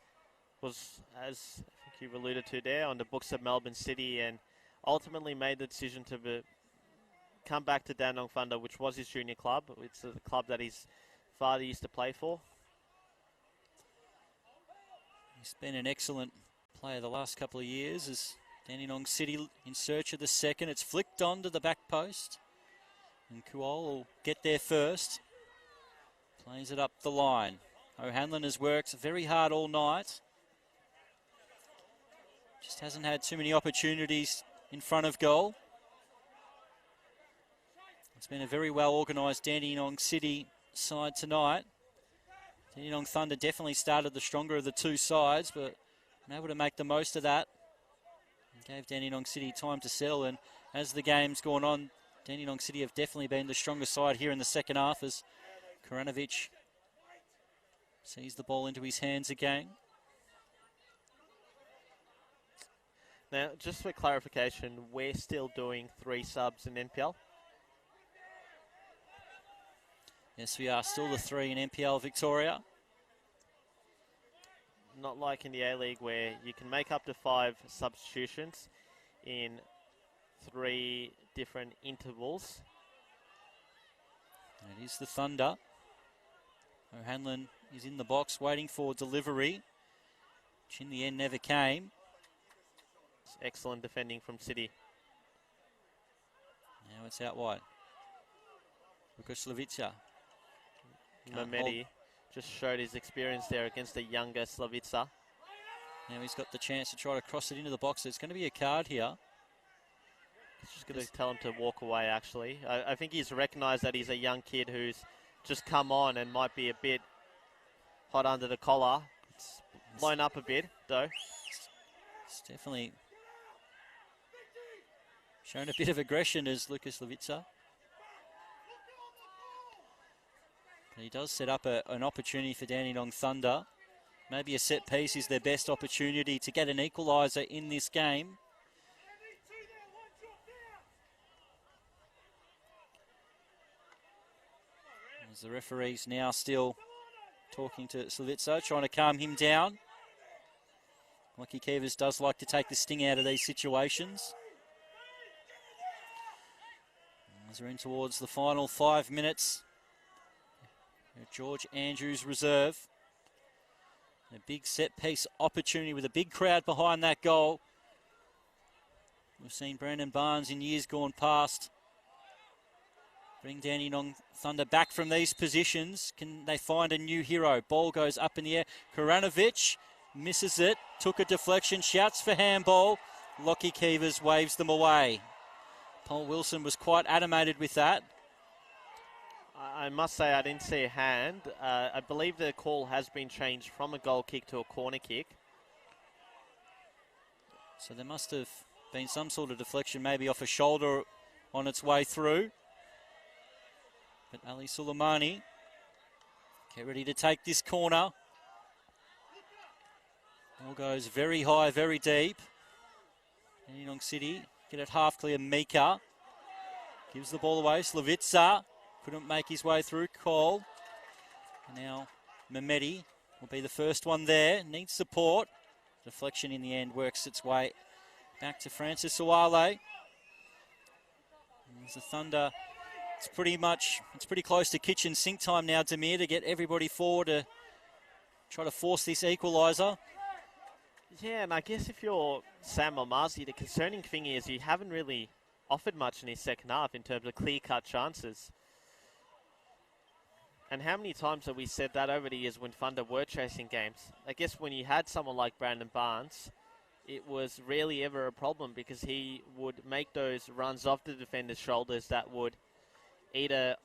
Was, as I think you've alluded to there, on the books of Melbourne City, and ultimately made the decision to come back to Dandenong Thunder, which was his junior club. It's a club that his father used to play for. He's been an excellent player the last couple of years as Dandenong City in search of the second. It's flicked on to the back post. And Kuol will get there first. Plays it up the line. O'Hanlon has worked very hard all night. Just hasn't had too many opportunities in front of goal. It's been a very well organised Dandenong City side tonight. Dandenong Thunder definitely started the stronger of the two sides, but been able to make the most of that. And gave Dandenong City time to settle, and as the game's gone on, Dandenong City have definitely been the stronger side here in the second half as Koranovic sees the ball into his hands again. Now, just for clarification, we're still doing 3 subs in NPL? Yes, we are still the 3 in NPL Victoria. Not like in the A-League where you can make up to 5 substitutions in 3 different intervals. It is the Thunder. O'Hanlon is in the box waiting for delivery, which in the end never came. It's excellent defending from City. Now it's out wide. Lukas Slavica. Mehmeti just showed his experience there against a younger Slavica. Now he's got the chance to try to cross it into the box. It's going to be a card here. He's just going to tell him to walk away, actually. I think he's recognised that he's a young kid who's just come on and might be a bit hot under the collar. It's blown up a bit, though. It's definitely shown a bit of aggression as Lukas Slavica. He does set up an opportunity for Dandenong Thunder. Maybe a set piece is their best opportunity to get an equaliser in this game. As the referee's now still talking to Slavica, trying to calm him down. Lucky Kevers does like to take the sting out of these situations. As we're in towards the final 5 minutes, George Andrews reserve. A big set piece opportunity with a big crowd behind that goal. We've seen Brandon Barnes in years gone past bring Dandenong Thunder back from these positions. Can they find a new hero? Ball goes up in the air. Koranovic misses it. Took a deflection. Shouts for handball. Lockie Keevers waves them away. Paul Wilson was quite animated with that. I must say I didn't see a hand. I believe the call has been changed from a goal kick to a corner kick. So there must have been some sort of deflection, maybe off a shoulder on its way through. But Ali Suleimani get ready to take this corner. Ball goes very high, very deep. Dandenong City get it half clear. Mika gives the ball away. Slavica couldn't make his way through. Cole. Now Mehmeti will be the first one there. Needs support. Deflection in the end works its way back to Francis Uwale. There's the Thunder. It's pretty close to kitchen sink time now, Demir, to get everybody forward to try to force this equaliser. Yeah, and I guess if you're Sam Almazi, the concerning thing is you haven't really offered much in his second half in terms of clear-cut chances. And how many times have we said that over the years when Thunder were chasing games? I guess when you had someone like Brandon Barnes, it was rarely ever a problem because he would make those runs off the defender's shoulders that would either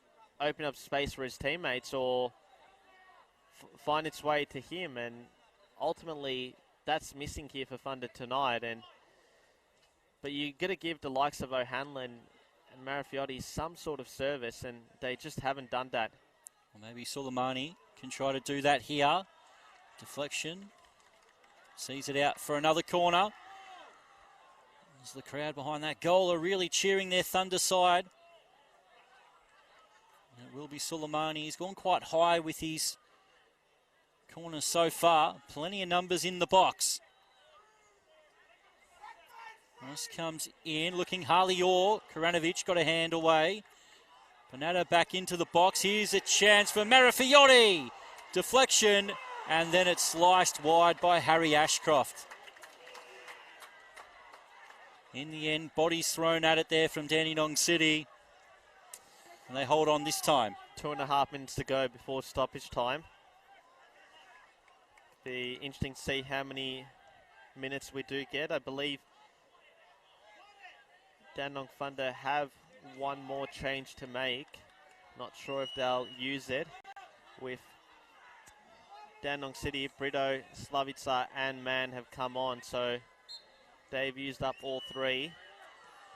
open up space for his teammates or find its way to him. And ultimately, that's missing here for Thunder tonight. But you got to give the likes of O'Hanlon and Marafiotti some sort of service, and they just haven't done that. Well, maybe Suleimani can try to do that here. Deflection. Sees it out for another corner. As the crowd behind that goal are really cheering their Thunder side. And it will be Suleimani. He's gone quite high with his corners so far. Plenty of numbers in the box. Ross comes in, looking Harley Orr. Koranovic got a hand away. Panetta back into the box. Here's a chance for Marafiotti. Deflection, and then it's sliced wide by Harry Ashcroft. In the end, bodies thrown at it there from Dandenong City. And they hold on this time. 2.5 minutes to go before stoppage time. Be interesting to see how many minutes we do get. I believe Dandenong Thunder have one more change to make. Not sure if they'll use it. With Dandenong City, Brito, Slavica and Mann have come on, so they've used up all three.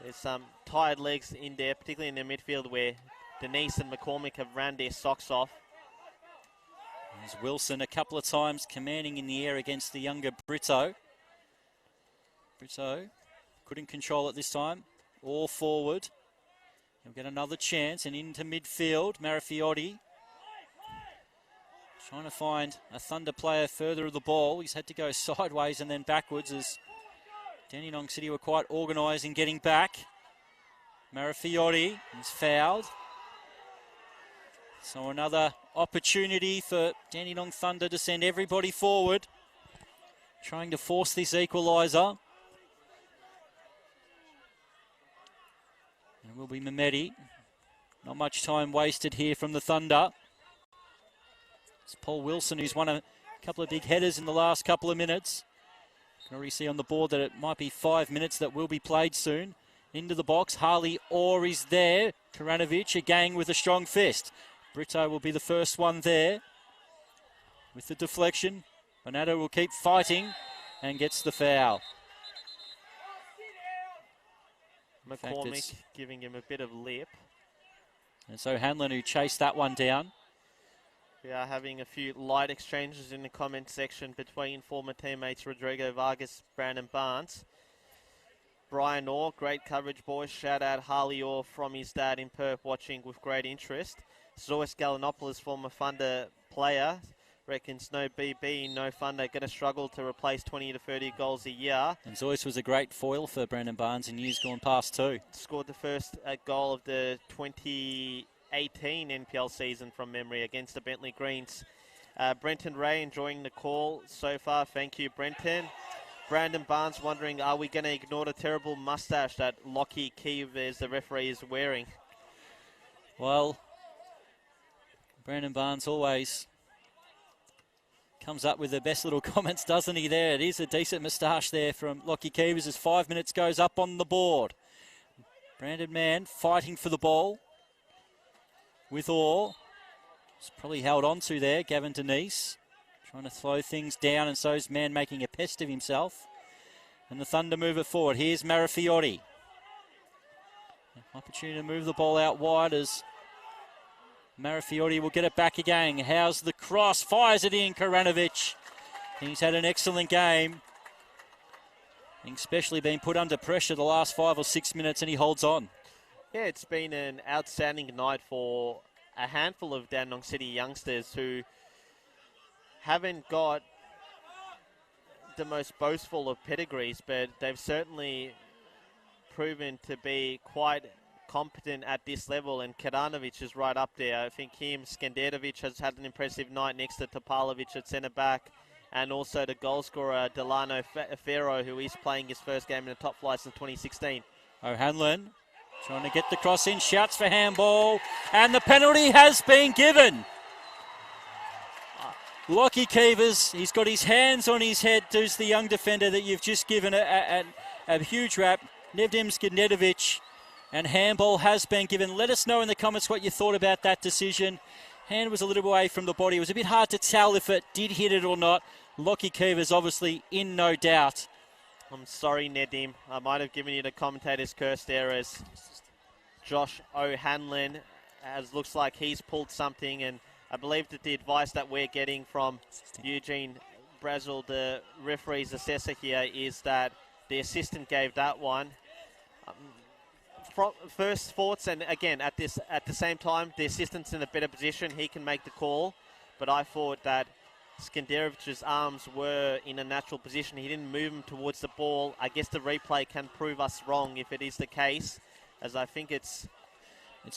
There's some tired legs in there, particularly in their midfield where Denise and McCormick have ran their socks off. There's Wilson a couple of times commanding in the air against the younger Brito. Brito couldn't control it this time. All forward. He'll get another chance and into midfield. Marafiotti trying to find a Thunder player further of the ball. He's had to go sideways and then backwards as Dandenong City were quite organised in getting back. Marafiotti is fouled. So another opportunity for Dandenong Thunder to send everybody forward, trying to force this equaliser. And it will be Mehmeti. Not much time wasted here from the Thunder. It's Paul Wilson who's won a couple of big headers in the last couple of minutes. You can already see on the board that it might be 5 minutes that will be played soon. Into the box, Harley Orr is there. Koranovic again with a strong fist. Brito will be the first one there. With the deflection, Bonato will keep fighting and gets the foul. McCormick giving him a bit of lip. And so Hanlon who chased that one down. We are having a few light exchanges in the comment section between former teammates Rodrigo Vargas, Brandon Barnes. Brian Orr, great coverage, boys. Shout out Harley Orr from his dad in Perth, watching with great interest. Zois Galanopoulos, former Thunder player, reckons no BB, no Thunder, going to struggle to replace 20 to 30 goals a year. And Zois was a great foil for Brandon Barnes in years gone past too. Scored the first goal of the 2018 NPL season from memory against the Bentley Greens. Brenton Ray enjoying the call so far. Thank you, Brenton. Brandon Barnes wondering, are we going to ignore the terrible mustache that Lockie Keevers, the referee, is wearing? Well, Brandon Barnes always comes up with the best little comments, doesn't he, there? It is a decent moustache there from Lockie Keevers as 5 minutes goes up on the board. Brandon Mann fighting for the ball with Orr. It's probably held on to there, Gavin Denise. Trying to slow things down, and so's Mann making a pest of himself. And the Thunder move it forward. Here's Marafiotti. Opportunity to move the ball out wide as Marafiotti will get it back again. How's the cross? Fires it in, Karanovic. He's had an excellent game. Especially been put under pressure the last 5 or 6 minutes, and he holds on. Yeah, it's been an outstanding night for a handful of Dandenong City youngsters who haven't got the most boastful of pedigrees, but they've certainly proven to be quite competent at this level, and Karanovic is right up there. I think Skanderovic has had an impressive night next to Topalovic at centre-back, and also the goal scorer Delano Ferro, who is playing his first game in the top flight since 2016. O'Hanlon trying to get the cross in, shouts for handball, and the penalty has been given. Lockie Keevers, he's got his hands on his head, does the young defender that you've just given a huge rap, Nevdim Skanderovic, and handball has been given. Let us know in the comments what you thought about that decision. Hand was a little away from the body. It was a bit hard to tell if it did hit it or not. Lockie Keevers obviously in no doubt. I'm sorry, Nedim. I might have given you the commentator's curse there, as Josh O'Hanlon, as looks like he's pulled something, and I believe that the advice that we're getting from Eugene Brazil, the referee's assessor here, is that the assistant gave that one. First thoughts, and again, at the same time, the assistant's in a better position. He can make the call, but I thought that Skanderovic's arms were in a natural position. He didn't move them towards the ball. I guess the replay can prove us wrong if it is the case, as I think it's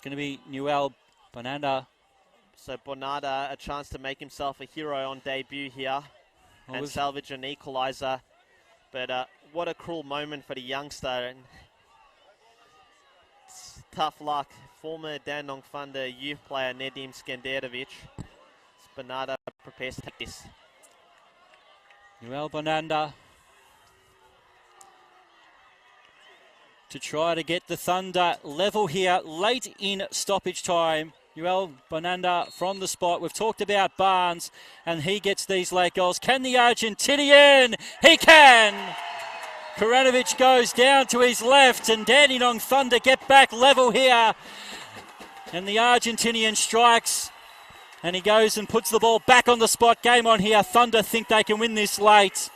going to be Newell Bonanda. So Bonada, a chance to make himself a hero on debut here and salvage an equalizer. But what a cruel moment for the youngster. And it's tough luck. Former Dandenong Thunder youth player Nedim Skanderovic. Bonada prepares to take this. Newell Bonanda to try to get the Thunder level here late in stoppage time. Newell Bonanda from the spot. We've talked about Barnes, and he gets these late goals. Can the Argentinian? He can! Karanovic goes down to his left, and Dandenong Thunder get back level here. And the Argentinian strikes, and he goes and puts the ball back on the spot. Game on here. Thunder think they can win this late.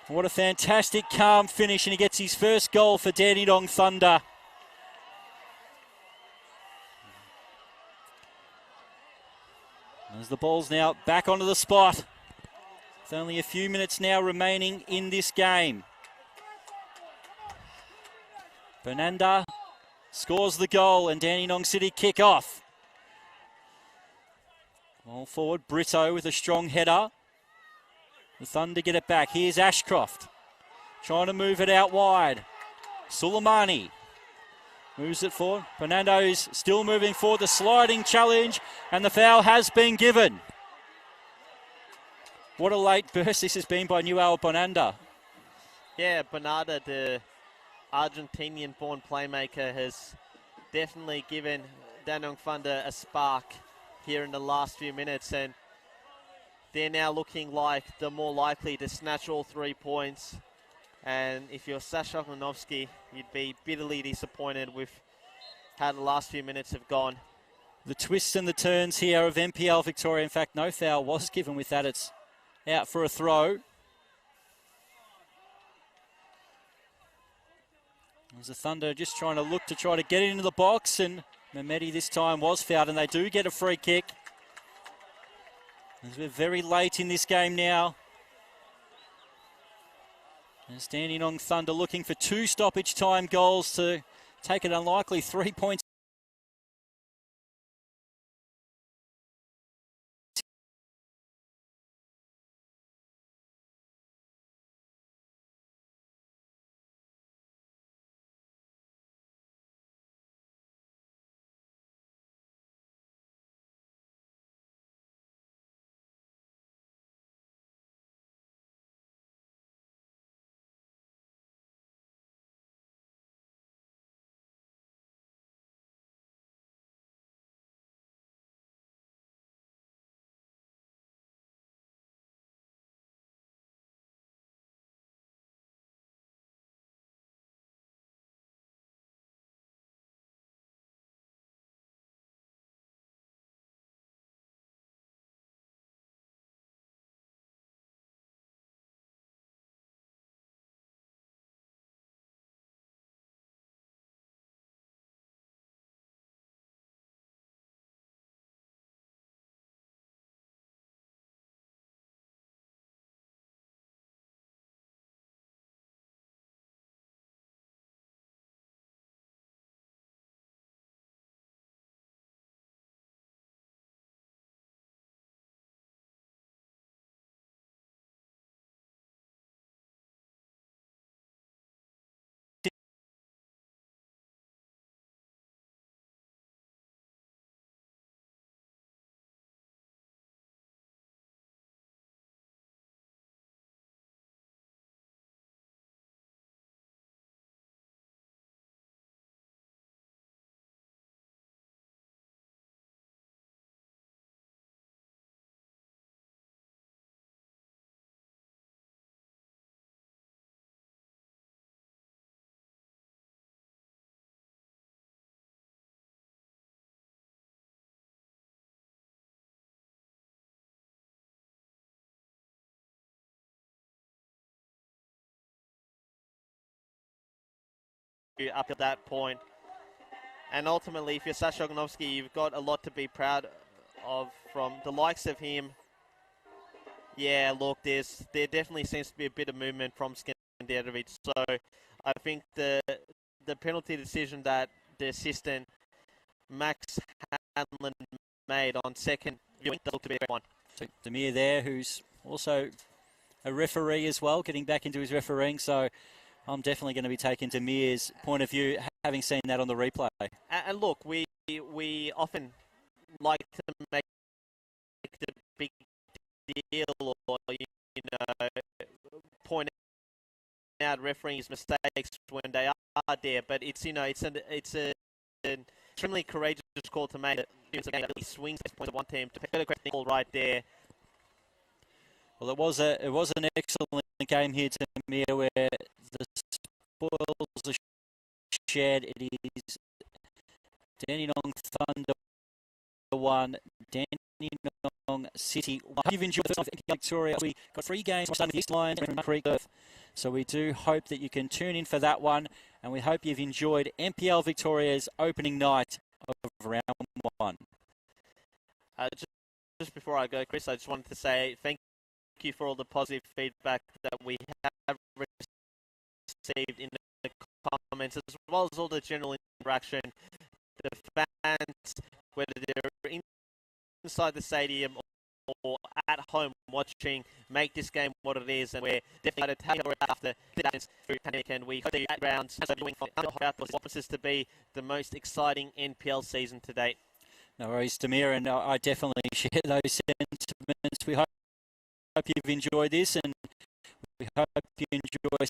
What a fantastic, calm finish, and he gets his first goal for Dandenong Thunder. As the ball's now back onto the spot. With only a few minutes now remaining in this game. Bonanda scores the goal, and Dandenong City kick off. Ball forward, Brito with a strong header. The Thunder get it back. Here's Ashcroft trying to move it out wide. Suleimani moves it forward. Fernando's still moving forward. The sliding challenge, and the foul has been given. What a late burst this has been by Newell Bonanda. Yeah, Bonada, the Argentinian-born playmaker, has definitely given Dandenong Thunder a spark here in the last few minutes, and they're now looking like the more likely to snatch all 3 points. And if you're Sasha Oklenovsky, you'd be bitterly disappointed with how the last few minutes have gone. the twists and the turns here of NPL Victoria. In fact, no foul was given with that. It's out for a throw. There's the Thunder just trying to look to try to get it into the box, and Mehmeti this time was fouled, and they do get a free kick. As we're very late in this game now. As Dandenong Thunder looking for 2 stoppage time goals to take an unlikely 3 points. Up at that point. And ultimately, if you're Sasha Ognovsky, you've got a lot to be proud of from the likes of him. Yeah, look, there definitely seems to be a bit of movement from Skanderovic. So I think the penalty decision that the assistant Max Hanlon made on second viewing looked to be a one. So Demir there, who's also a referee as well, getting back into his refereeing. So I'm definitely going to be taking Demir's point of view, having seen that on the replay. And look, we often like to make the big deal or point out referees' mistakes when they are there, but it's an extremely courageous call to make. It's a game that really swings points of one team to pick a great call right there. Well, it was an excellent game here to Demir, where the spoils are shared. It is Dandenong Thunder 1, Dandenong City 1. You've enjoyed the first Victoria. We got 3 games starting with the East Lions and Creek. So we do hope that you can tune in for that one, and we hope you've enjoyed NPL Victoria's opening night of round 1. Just before I go, Chris, I just wanted to say thank you for all the positive feedback that we have received in the comments, as well as all the general interaction. The fans, whether they're inside the stadium or at home watching, make this game what it is, and we're definitely excited to have it after the pandemic, and we hope the rounds promises to be the most exciting NPL season to date. No worries, Demir, and I definitely share those sentiments. We hope you've enjoyed this, and we hope you enjoy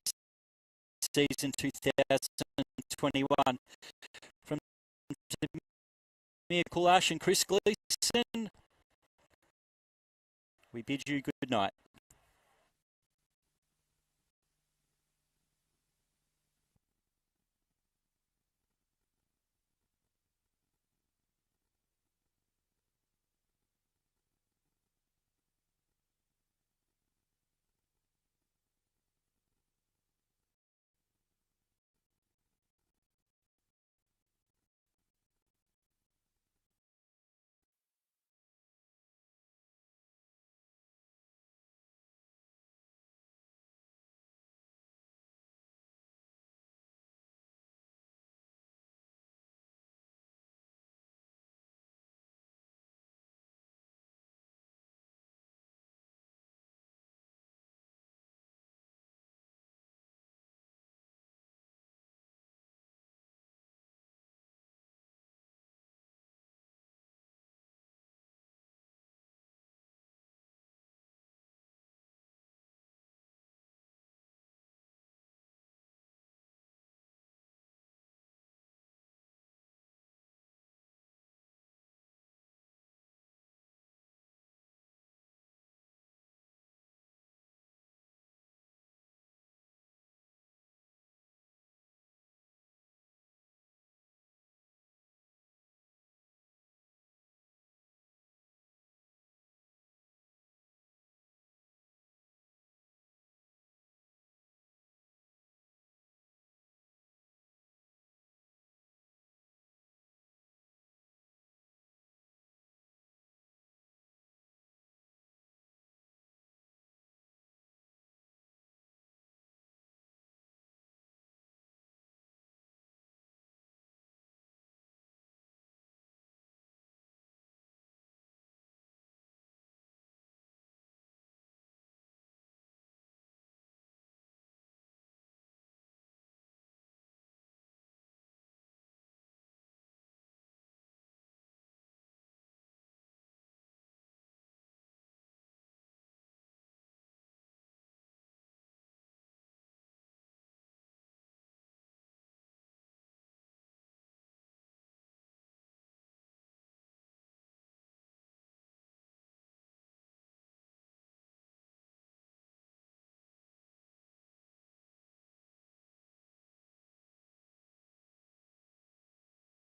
season 2021. From Demir Kulash and Chris Gleeson, we bid you good night.